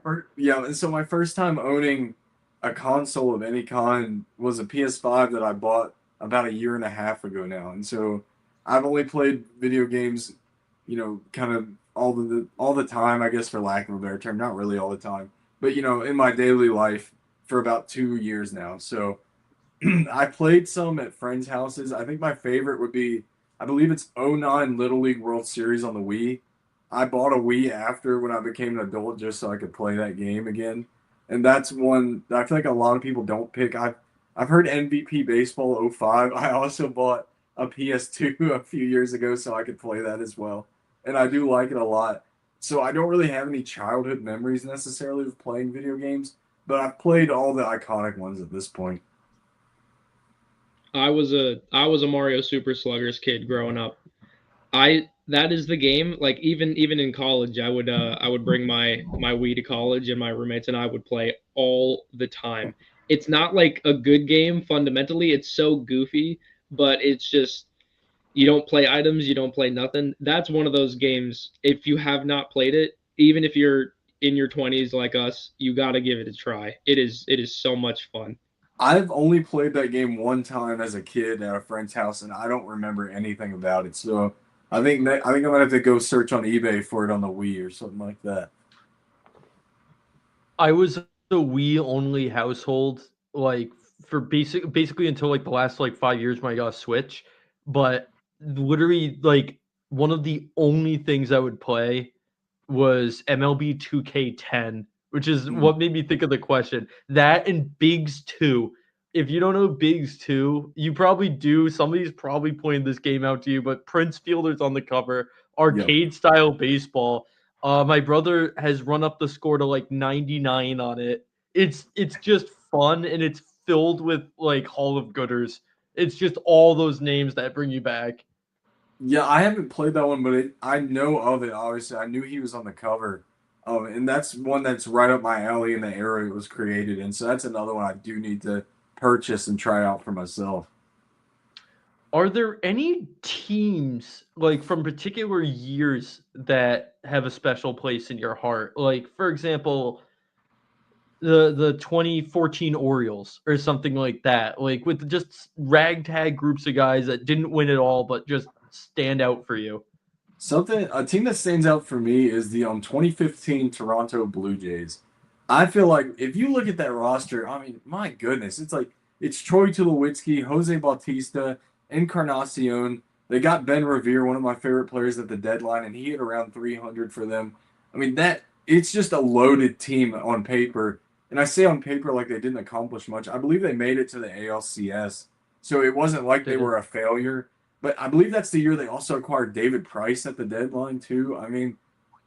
my first time owning a console of any kind was a PS5 that I bought about a year and a half ago now. And so I've only played video games, kind of all the time, I guess for lack of a better term, not really all the time, but in my daily life for about 2 years now. So I played some at friends' houses. I think my favorite would be, I believe it's '09 Little League World Series on the Wii. I bought a Wii after when I became an adult just so I could play that game again. And that's one that I feel like a lot of people don't pick. I've heard MVP Baseball '05. I also bought a PS2 a few years ago so I could play that as well. And I do like it a lot. So I don't really have any childhood memories necessarily of playing video games, but I've played all the iconic ones at this point. I was a Mario Super Sluggers kid growing up. I That is the game. Like even in college, I would bring my Wii to college, and my roommates and I would play all the time. It's not like a good game fundamentally. It's so goofy, but it's just you don't play items, you don't play nothing. That's one of those games. If you have not played it, even if you're in your 20s like us, you got to give it a try. It is so much fun. I've only played that game one time as a kid at a friend's house, and I don't remember anything about it. So I think I'm gonna have to go search on eBay for it on the Wii or something like that. I was a Wii only household, like for basically until like the last like 5 years when I got a Switch. But literally, like one of the only things I would play was MLB 2K10, which is Hmm. what made me think of the question. That and Bigs 2. If you don't know Bigs 2, you probably do. Somebody's probably pointed this game out to you, but Prince Fielder's on the cover, Yep. arcade style baseball. My brother has run up the score to like 99 on it. It's just fun and it's filled with like Hall of Gooders. It's just all those names that bring you back. Yeah, I haven't played that one, but I know of it. Obviously, I knew he was on the cover, and that's one that's right up my alley in the era it was created in. So that's another one I do need to purchase and try out for myself. Are there any teams like from particular years that have a special place in your heart? Like, for example, the 2014 Orioles or something like that. Like with just ragtag groups of guys that didn't win at all, but just stand out for you. A team that stands out for me is the 2015 Toronto Blue Jays. I feel like if you look at that roster, I mean, my goodness, it's Troy Tulowitzki, Jose Bautista, Encarnacion. They got Ben Revere, one of my favorite players at the deadline, and he hit around 300 for them. I mean, that it's just a loaded team on paper. And I say on paper like they didn't accomplish much. I believe they made it to the ALCS. So it wasn't like They they did. were a failure, But I believe that's the year they also acquired David Price at the deadline too. I mean,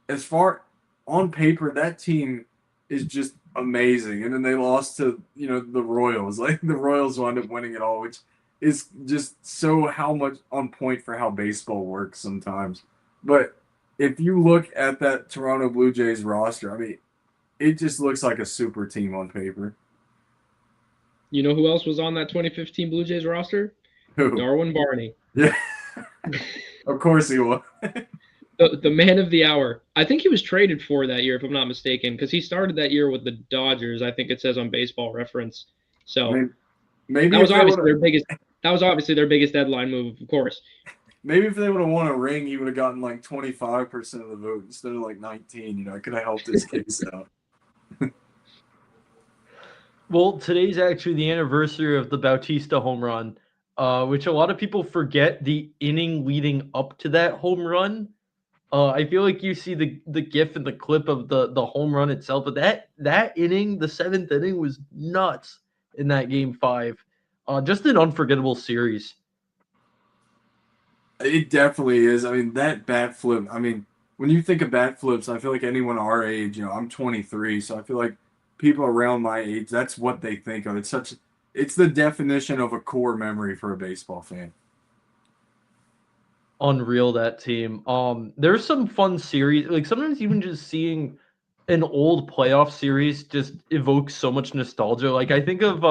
as far on paper, that team is just amazing. And then they lost to, the Royals. Like the Royals wound up winning it all, which is just so how much on point for how baseball works sometimes. But if you look at that Toronto Blue Jays roster, I mean, it just looks like a super team on paper. You know who else was on that 2015 Blue Jays roster? Who? Darwin Barney. Yeah. Of course he was. The man of the hour. I think he was traded for that year, if I'm not mistaken, because he started that year with the Dodgers. I think it says on Baseball Reference. So I mean, maybe that was obviously their biggest deadline move, of course. Maybe if they would have won a ring, he would have gotten like 25% of the vote instead of like 19. It could have helped his case out. Well, today's actually the anniversary of the Bautista home run, which a lot of people forget the inning leading up to that home run. I feel like you see the gif and the clip of the home run itself, but that inning, the seventh inning, was nuts in that game 5. Just an unforgettable series. It definitely is. I mean, that bat flip. I mean, when you think of bat flips, I feel like anyone our age, I'm 23, so I feel like people around my age, that's what they think of. It's the definition of a core memory for a baseball fan. Unreal, that team. There's some fun series. Like sometimes even just seeing an old playoff series just evokes so much nostalgia. Like I think of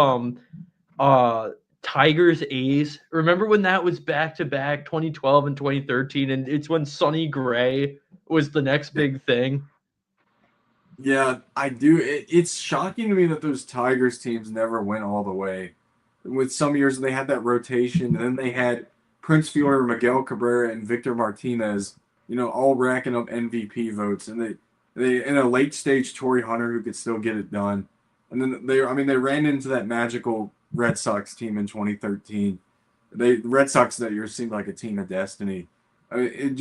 Tigers A's. Remember when that was back to back 2012 and 2013, and it's when Sonny Gray was the next big thing. Yeah, I do. It's shocking to me that those Tigers teams never went all the way. With some years they had that rotation, and then they had Prince Fiore, Miguel Cabrera, and Victor Martinez, all racking up MVP votes, and they in a late stage Torrey Hunter who could still get it done, and then they ran into that magical Red Sox team in 2013. The Red Sox that year seemed like a team of destiny. I mean,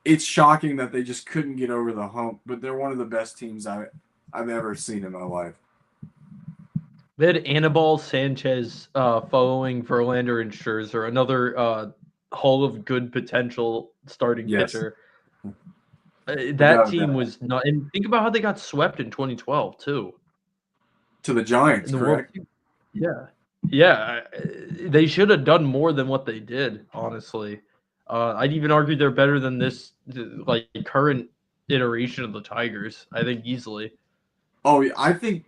it's shocking that they just couldn't get over the hump, but they're one of the best teams I've ever seen in my life. They had Anibal Sanchez following Verlander and Scherzer, another Hall of Good potential starting pitcher. That team was not. And think about how they got swept in 2012 too. To the Giants, correct? Yeah. They should have done more than what they did. Honestly, I'd even argue they're better than this current iteration of the Tigers. I think easily. Oh, I think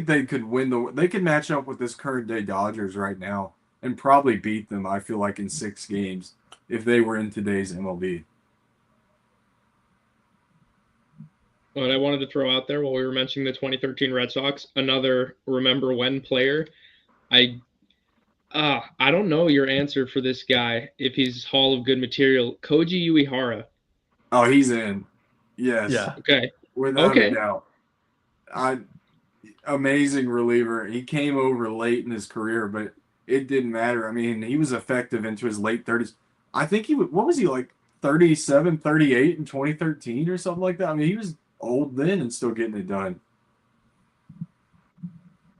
they could win they could match up with this current day Dodgers right now and probably beat them, I feel like, in 6 games if they were in today's MLB. What I wanted to throw out there while we were mentioning the 2013 Red Sox, another remember when player. I don't know your answer for this guy if he's Hall of Good material. Koji Uehara. Oh, he's in. Yes. Yeah. Okay. Without a doubt. Amazing reliever. He came over late in his career, but it didn't matter. I mean, he was effective into his late 30s. I think what was he, like 37, 38 in 2013 or something like that? I mean, he was old then and still getting it done.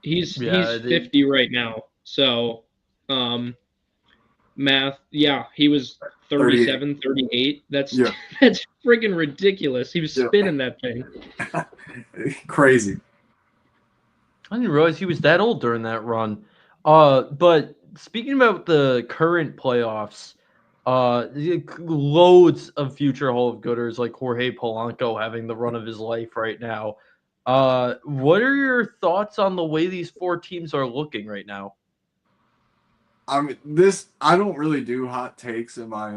He's 50 right now. So, math, he was 37, 38. That's friggin' ridiculous. He was spinning that thing. Crazy. I didn't realize he was that old during that run. But speaking about the current playoffs, loads of future Hall of Gooders like Jorge Polanco having the run of his life right now. What are your thoughts on the way these 4 teams are looking right now? I mean, I don't really do hot takes in my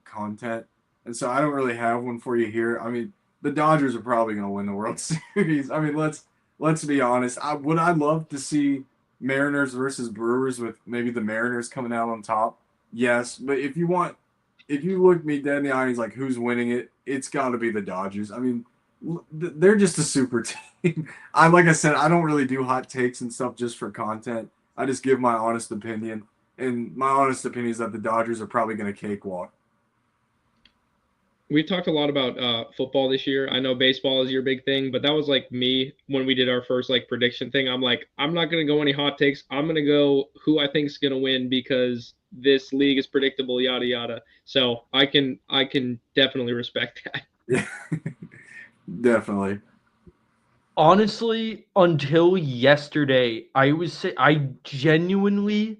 content, and so I don't really have one for you here. I mean, the Dodgers are probably going to win the World Series. I mean, let's be honest. Would I love to see Mariners versus Brewers with maybe the Mariners coming out on top? Yes, but if you look me dead in the eye, he's like, who's winning it? It's got to be the Dodgers. I mean, they're just a super team. Like I said, I don't really do hot takes and stuff just for content. I just give my honest opinion, and my honest opinion is that the Dodgers are probably going to cakewalk. We talked a lot about football this year. I know baseball is your big thing, but that was like me when we did our first prediction thing. I'm like, I'm not going to go any hot takes. I'm going to go who I think is going to win because this league is predictable, yada yada. So I can definitely respect that. Yeah, definitely. Honestly, until yesterday, I genuinely,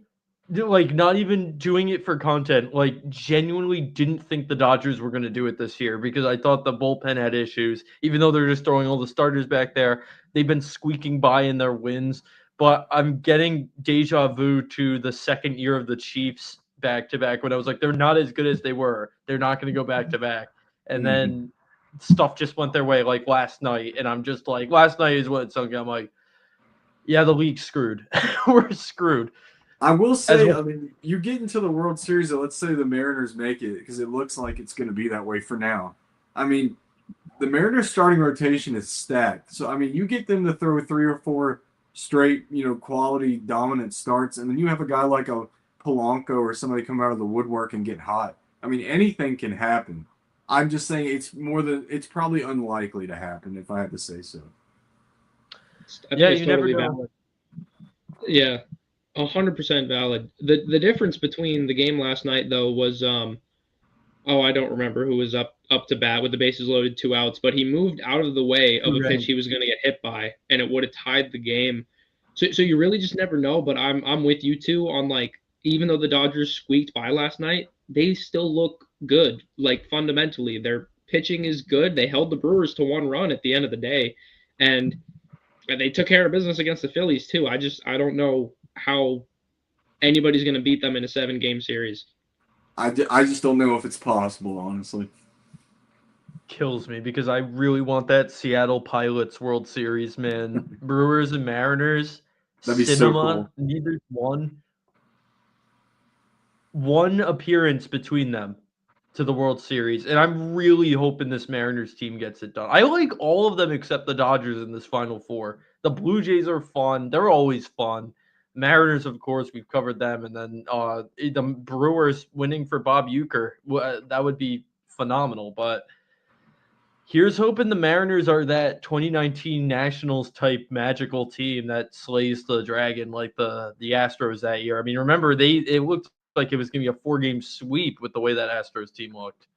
like, not even doing it for content, like, genuinely didn't think the Dodgers were going to do it this year because I thought the bullpen had issues. Even though they're just throwing all the starters back there, they've been squeaking by in their wins. But I'm getting deja vu to the second year of the Chiefs back to back when I was like, they're not as good as they were. They're not going to go back to back. And then stuff just went their way like last night, and I'm just like, last night is what it sunk. I'm like, yeah, the league's screwed. We're screwed. I will say, well. I mean, you get into the World Series, and let's say the Mariners make it, because it looks like it's going to be that way for now. I mean, the Mariners' starting rotation is stacked. So, I mean, you get them to throw 3 or 4 straight, quality, dominant starts, and then you have a guy like a Polanco or somebody come out of the woodwork and get hot. I mean, anything can happen. I'm just saying it's probably unlikely to happen, if I had to say so. I Yeah, think you it's never totally know. valid. Yeah, 100% valid. The difference between the game last night though was I don't remember who was up to bat with the bases loaded, 2 outs, but he moved out of the way of a pitch he was going to get hit by, and it would have tied the game. So you really just never know. But I'm with you too on, like, even though the Dodgers squeaked by last night, they still look good. Like, fundamentally, their pitching is good. They held the Brewers to 1 run at the end of the day, and they took care of business against the Phillies too. I don't know how anybody's going to beat them in a 7-game series. I just don't know if it's possible, honestly. Kills me because I really want that Seattle Pilots World Series, man. Brewers and Mariners, That'd be so cinema, cool. neither one appearance between them to the World Series, and I'm really hoping this Mariners team gets it done. I like all of them except the Dodgers in this Final Four. The Blue Jays are fun; they're always fun. Mariners, of course, we've covered them, and then the Brewers winning for Bob Uecker, that would be phenomenal. But here's hoping the Mariners are that 2019 Nationals type magical team that slays the dragon like the Astros that year. I mean, remember it looked like it was going to be a 4-game sweep with the way that Astros team looked.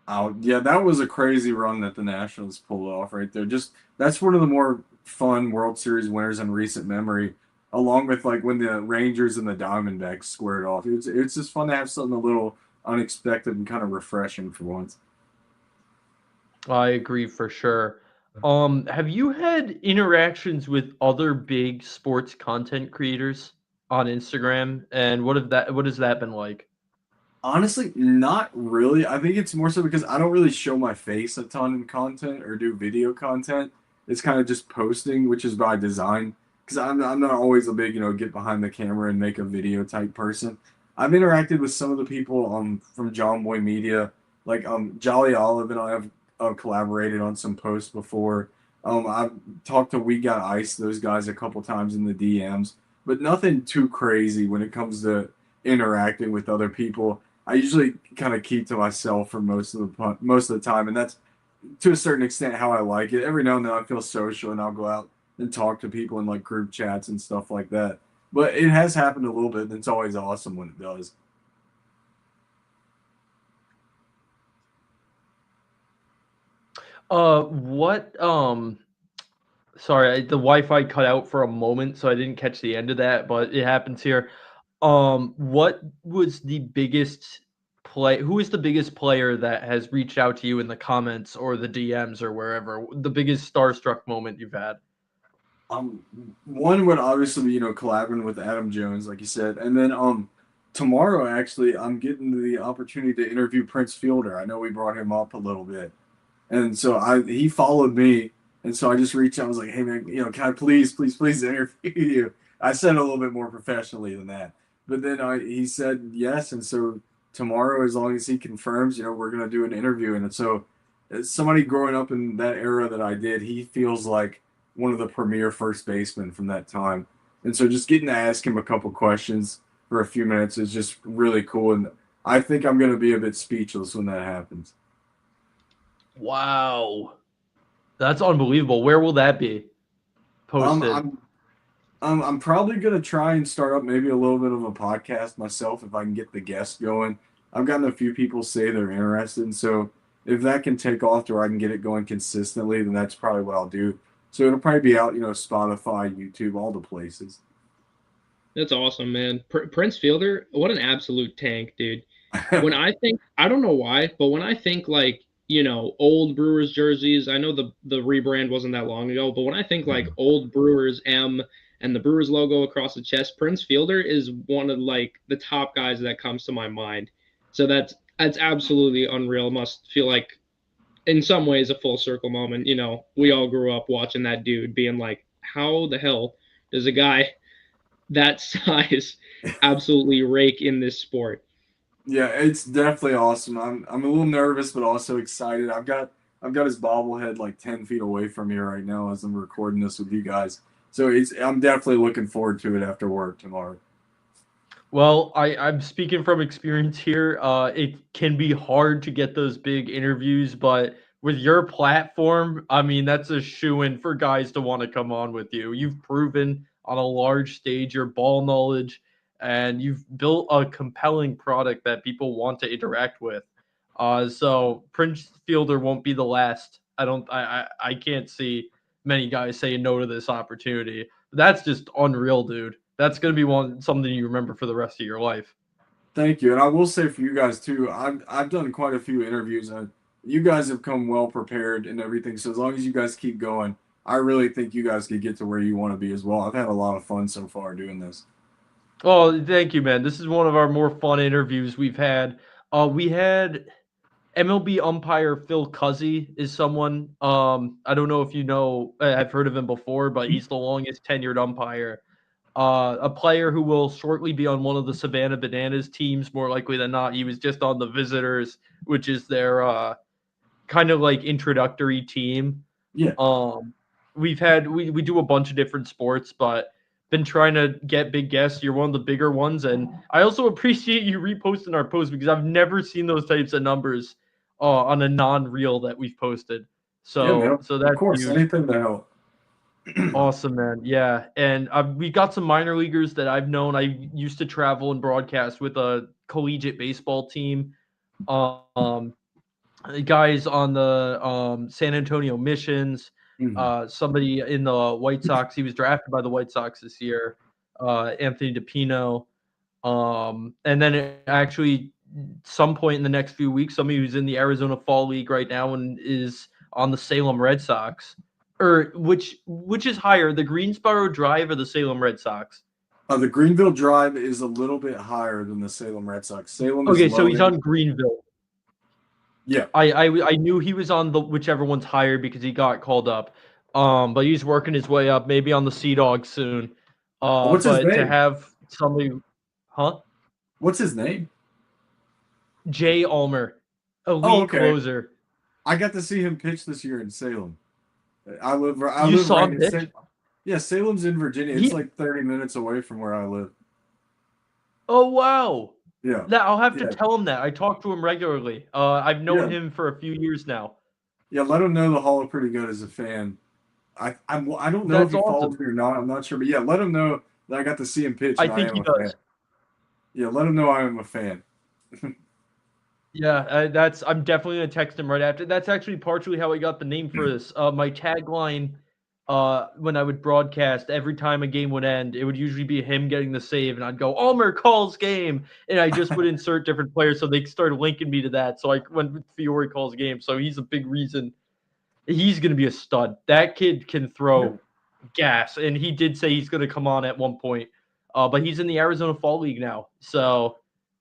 Oh yeah, that was a crazy run that the Nationals pulled off right there. Just that's one of the more fun World Series winners in recent memory, along with like when the Rangers and the Diamondbacks squared off. It's just fun to have something a little unexpected and kind of refreshing for once. I agree for sure. Have you had interactions with other big sports content creators on Instagram, and what has that been like? Honestly, not really. I think it's more so because I don't really show my face a ton in content or do video content. It's kind of just posting, which is by design. Because I'm not always a big, get behind the camera and make a video type person. I've interacted with some of the people from John Boy Media, like Jolly Olive and I have collaborated on some posts before. I've talked to We Got Ice, those guys a couple times in the DMs, but nothing too crazy when it comes to interacting with other people. I usually kind of keep to myself for most of the time, and that's to a certain extent how I like it. Every now and then I feel social, and I'll go out and talk to people in like group chats and stuff like that. But it has happened a little bit, and it's always awesome when it does. What sorry, the Wi-Fi cut out for a moment, so I didn't catch the end of that, but it happens here. What was the biggest who is the biggest player that has reached out to you in the comments or the DMs or wherever? The biggest starstruck moment you've had? Um, One would obviously be collaborating with Adam Jones, like you said, and then tomorrow actually I'm getting the opportunity to interview Prince Fielder. I know we brought him up a little bit. And so he followed me, and so I just reached out. I was like, "Hey man, can I please interview you?" I said it a little bit more professionally than that, but then he said yes. And so tomorrow, as long as he confirms, we're gonna do an interview. And so, as somebody growing up in that era that I did, he feels like one of the premier first basemen from that time. And so, just getting to ask him a couple questions for a few minutes is just really cool. And I think I'm gonna be a bit speechless when that happens. Wow. That's unbelievable. Where will that be posted? I'm probably gonna try and start up maybe a little bit of a podcast myself if I can get the guests going. I've gotten a few people say they're interested, and so if that can take off to where I can get it going consistently, then that's probably what I'll do. So it'll probably be out, Spotify, YouTube, all the places. That's awesome, man. Prince Fielder, what an absolute tank, dude. When I think, I don't know why, but when I think like, old Brewers jerseys, I know the rebrand wasn't that long ago, but when I think like old Brewers M and the Brewers logo across the chest, Prince Fielder is one of like the top guys that comes to my mind. So that's absolutely unreal. Must feel like in some ways a full circle moment. We all grew up watching that dude being like, how the hell does a guy that size absolutely rake in this sport? Yeah, it's definitely awesome. I'm a little nervous, but also excited. I've got his bobblehead like 10 feet away from me right now as I'm recording this with you guys. So I'm definitely looking forward to it after work tomorrow. Well, I'm speaking from experience here. It can be hard to get those big interviews, but with your platform, I mean, that's a shoo-in for guys to want to come on with you. You've proven on a large stage your ball knowledge, and you've built a compelling product that people want to interact with. So Prince Fielder won't be the last. I can't see many guys saying no to this opportunity. That's just unreal, dude. That's gonna be something you remember for the rest of your life. Thank you, and I will say for you guys too. I've done quite a few interviews, and you guys have come well prepared and everything. So as long as you guys keep going, I really think you guys could get to where you want to be as well. I've had a lot of fun so far doing this. Oh, thank you, man. This is one of our more fun interviews we've had. We had MLB umpire Phil Cuzzy is someone. I don't know if you know. I've heard of him before, but he's the longest tenured umpire. A player who will shortly be on one of the Savannah Bananas teams, more likely than not. He was just on the Visitors, which is their kind of like introductory team. Yeah. We do a bunch of different sports, but been trying to get big guests. You're one of the bigger ones, and I also appreciate you reposting our posts because I've never seen those types of numbers on a non-reel that we've posted. Yeah, So man. so Of that's course, huge. anything to help. Awesome, man. Yeah, and we got some minor leaguers that I've known. I used to travel and broadcast with a collegiate baseball team. Um, Guys on the San Antonio Missions, Mhm. somebody in the White Sox. He was drafted by the White Sox this year, Anthony DePino. And then actually, some point in the next few weeks, somebody who's in the Arizona Fall League right now and is on the Salem Red Sox. Or which is higher, the Greensboro Drive or the Salem Red Sox? The Greenville Drive is a little bit higher than the Salem Red Sox. Salem is Okay, so low he's end. on Greenville. Yeah. I knew he was on the whichever one's higher because he got called up. But he's working his way up, maybe on the Sea Dog soon. What's his But to name? have somebody, huh? What's his name? Jay Ulmer, Oh, elite okay. closer. I got to see him pitch this year in Salem. I You live saw right him in pitch? Salem. Yeah, Salem's in Virginia. It's He like 30 minutes away from where I live. Oh wow. Yeah. That I'll have to Yeah. tell him that. I talk to him regularly. I've known Yeah. him for a few years now. Yeah, let him know the Hall of Pretty Good as a fan. I don't know if That's he awesome. follows me or not. I'm not sure, but yeah, let him know that I got to see him pitch I and I think am he a fan. does. Yeah, let him know I am a fan. Yeah, I'm definitely gonna text him right after. That's actually partially how I got the name for this. My tagline, when I would broadcast, every time a game would end, it would usually be him getting the save, and I'd go, "Ulmer calls game," and I just would insert different players, so they started linking me to that. So I went with Fiore calls game. So he's a big reason. He's gonna be a stud. That kid can Yeah. throw gas, and he did say he's gonna come on at one point. But he's in the Arizona Fall League now, so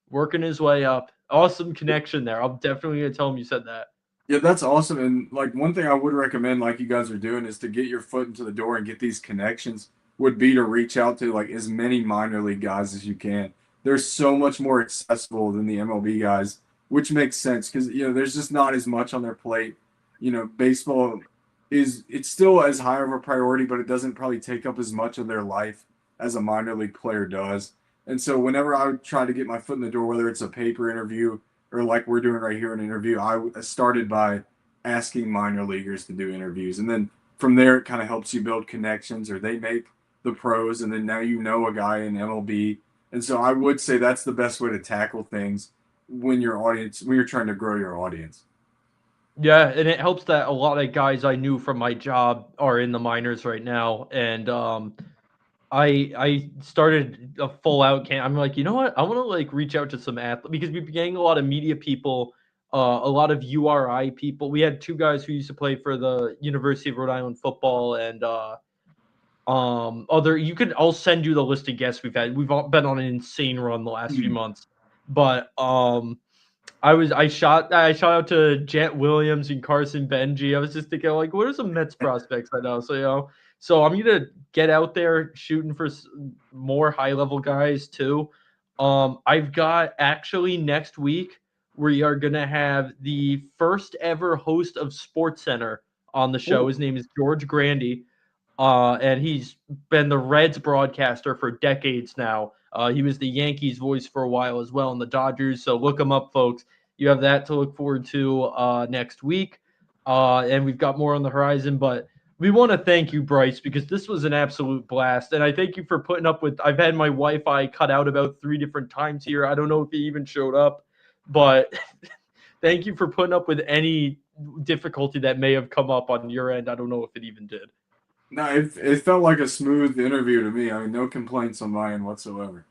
working his way up. Awesome connection there. I'm definitely gonna tell him you said that. Yeah, that's awesome. And like one thing I would recommend, like you guys are doing, is to get your foot into the door and get these connections. Would be to reach out to like as many minor league guys as you can. They're so much more accessible than the MLB guys, which makes sense because there's just not as much on their plate. Baseball it's still as high of a priority, but it doesn't probably take up as much of their life as a minor league player does. And so whenever I would try to get my foot in the door, whether it's a paper interview or like we're doing right here, an interview, I started by asking minor leaguers to do interviews. And then from there, it kind of helps you build connections or they make the pros, and then now you know a guy in MLB. And so I would say that's the best way to tackle things when you're trying to grow your audience. Yeah, and it helps that a lot of guys I knew from my job are in the minors right now, and I started a full out camp. I'm like, you know what? I want to like reach out to some athletes because we've been getting a lot of media people, a lot of URI people. We had two guys who used to play for the University of Rhode Island football, and other. I'll send you the list of guests we've had. We've all been on an insane run the last few months, but I shot out to Jet Williams and Carson Benji. I was just thinking, like, what are some Mets prospects I know? So I'm gonna get out there shooting for more high level guys too. I've got actually next week we are gonna have the first ever host of Sports Center on the show. Ooh. His name is George Grandy. And he's been the Reds broadcaster for decades now. He was the Yankees voice for a while as well, and the Dodgers. So look him up, folks. You have that to look forward to next week. And we've got more on the horizon. But we want to thank you, Bryce, because this was an absolute blast. And I thank you for putting up with. I've had my Wi-Fi cut out about 3 different times here. I don't know if he even showed up, but thank you for putting up with any difficulty that may have come up on your end. I don't know if it even did. No, it felt like a smooth interview to me. I mean, no complaints on my end whatsoever.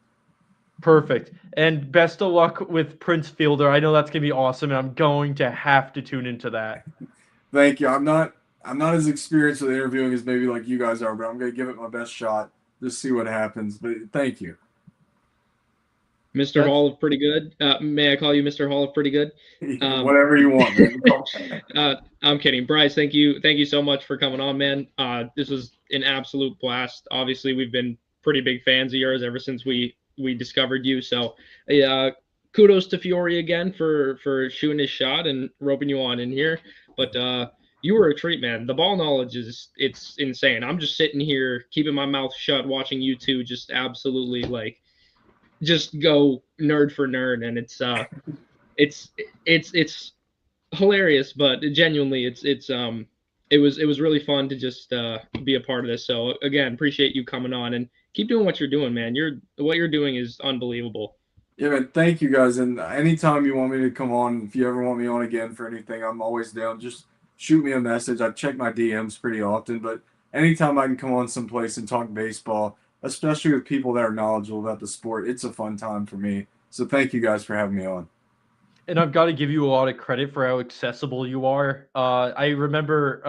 Perfect. And best of luck with Prince Fielder. I know that's going to be awesome, and I'm going to have to tune into that. Thank you. I'm not as experienced with interviewing as maybe like you guys are, but I'm going to give it my best shot. Just see what happens. But thank you. Mr. Hall of Pretty Good. May I call you Mr. Hall of Pretty Good? Whatever you want, man. I'm kidding. Bryce, thank you so much for coming on, man. This was an absolute blast. Obviously, we've been pretty big fans of yours ever since we discovered you. So kudos to Fiore again for shooting his shot and roping you on in here. But you were a treat, man. The ball knowledge it's insane. I'm just sitting here keeping my mouth shut, watching you two just absolutely like just go nerd for nerd, and it's hilarious, but genuinely it was really fun to just be a part of this. So again, appreciate you coming on and keep doing what you're doing, man. What you're doing is unbelievable. Yeah, man. Thank you guys. And anytime you want me to come on, if you ever want me on again for anything, I'm always down. Just shoot me a message. I check my DMs pretty often, but anytime I can come on someplace and talk baseball, especially with people that are knowledgeable about the sport, it's a fun time for me. So thank you guys for having me on. And I've got to give you a lot of credit for how accessible you are. I remember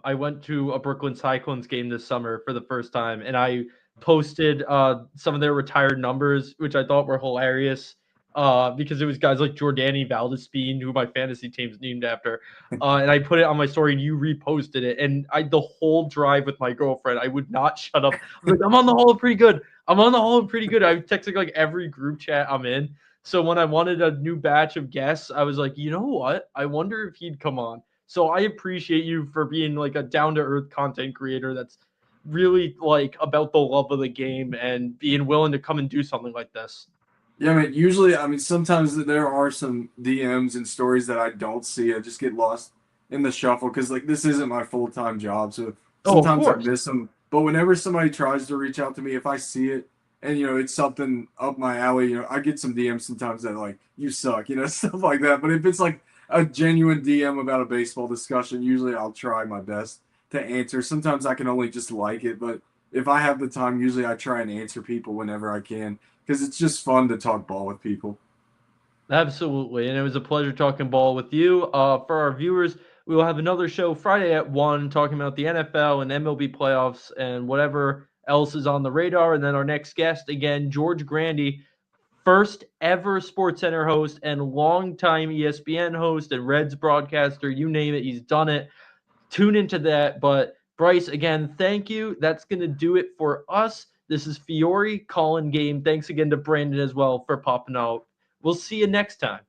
I went to a Brooklyn Cyclones game this summer for the first time, and I posted some of their retired numbers, which I thought were hilarious because it was guys like Jordani Valdespin, who my fantasy team's named after. And I put it on my story, and you reposted it. And the whole drive with my girlfriend, I would not shut up. I was like, I'm on the Hall of Pretty Good. I'm on the Hall of Pretty Good. I was texting like every group chat I'm in. So when I wanted a new batch of guests, I was like, you know what? I wonder if he'd come on. So I appreciate you for being like a down-to-earth content creator that's really like about the love of the game and being willing to come and do something like this. Yeah, man. Usually, I mean, sometimes there are some DMs and stories that I don't see. I just get lost in the shuffle because like this isn't my full-time job. So sometimes I miss them. But whenever somebody tries to reach out to me, if I see it, and it's something up my alley, I get some DMs sometimes that like you suck, stuff like that. But if it's like a genuine DM about a baseball discussion, usually I'll try my best to answer. Sometimes I can only just like it, but if I have the time, usually I try and answer people whenever I can because it's just fun to talk ball with people. Absolutely, and it was a pleasure talking ball with you. For our viewers, we will have another show Friday at 1 talking about the NFL and MLB playoffs and whatever else is on the radar. And then our next guest, again, George Grandy, first ever SportsCenter host and longtime ESPN host and Reds broadcaster. You name it, he's done it. Tune into that. But Bryce, again, thank you. That's going to do it for us. This is Fiore calling game. Thanks again to Brandon as well for popping out. We'll see you next time.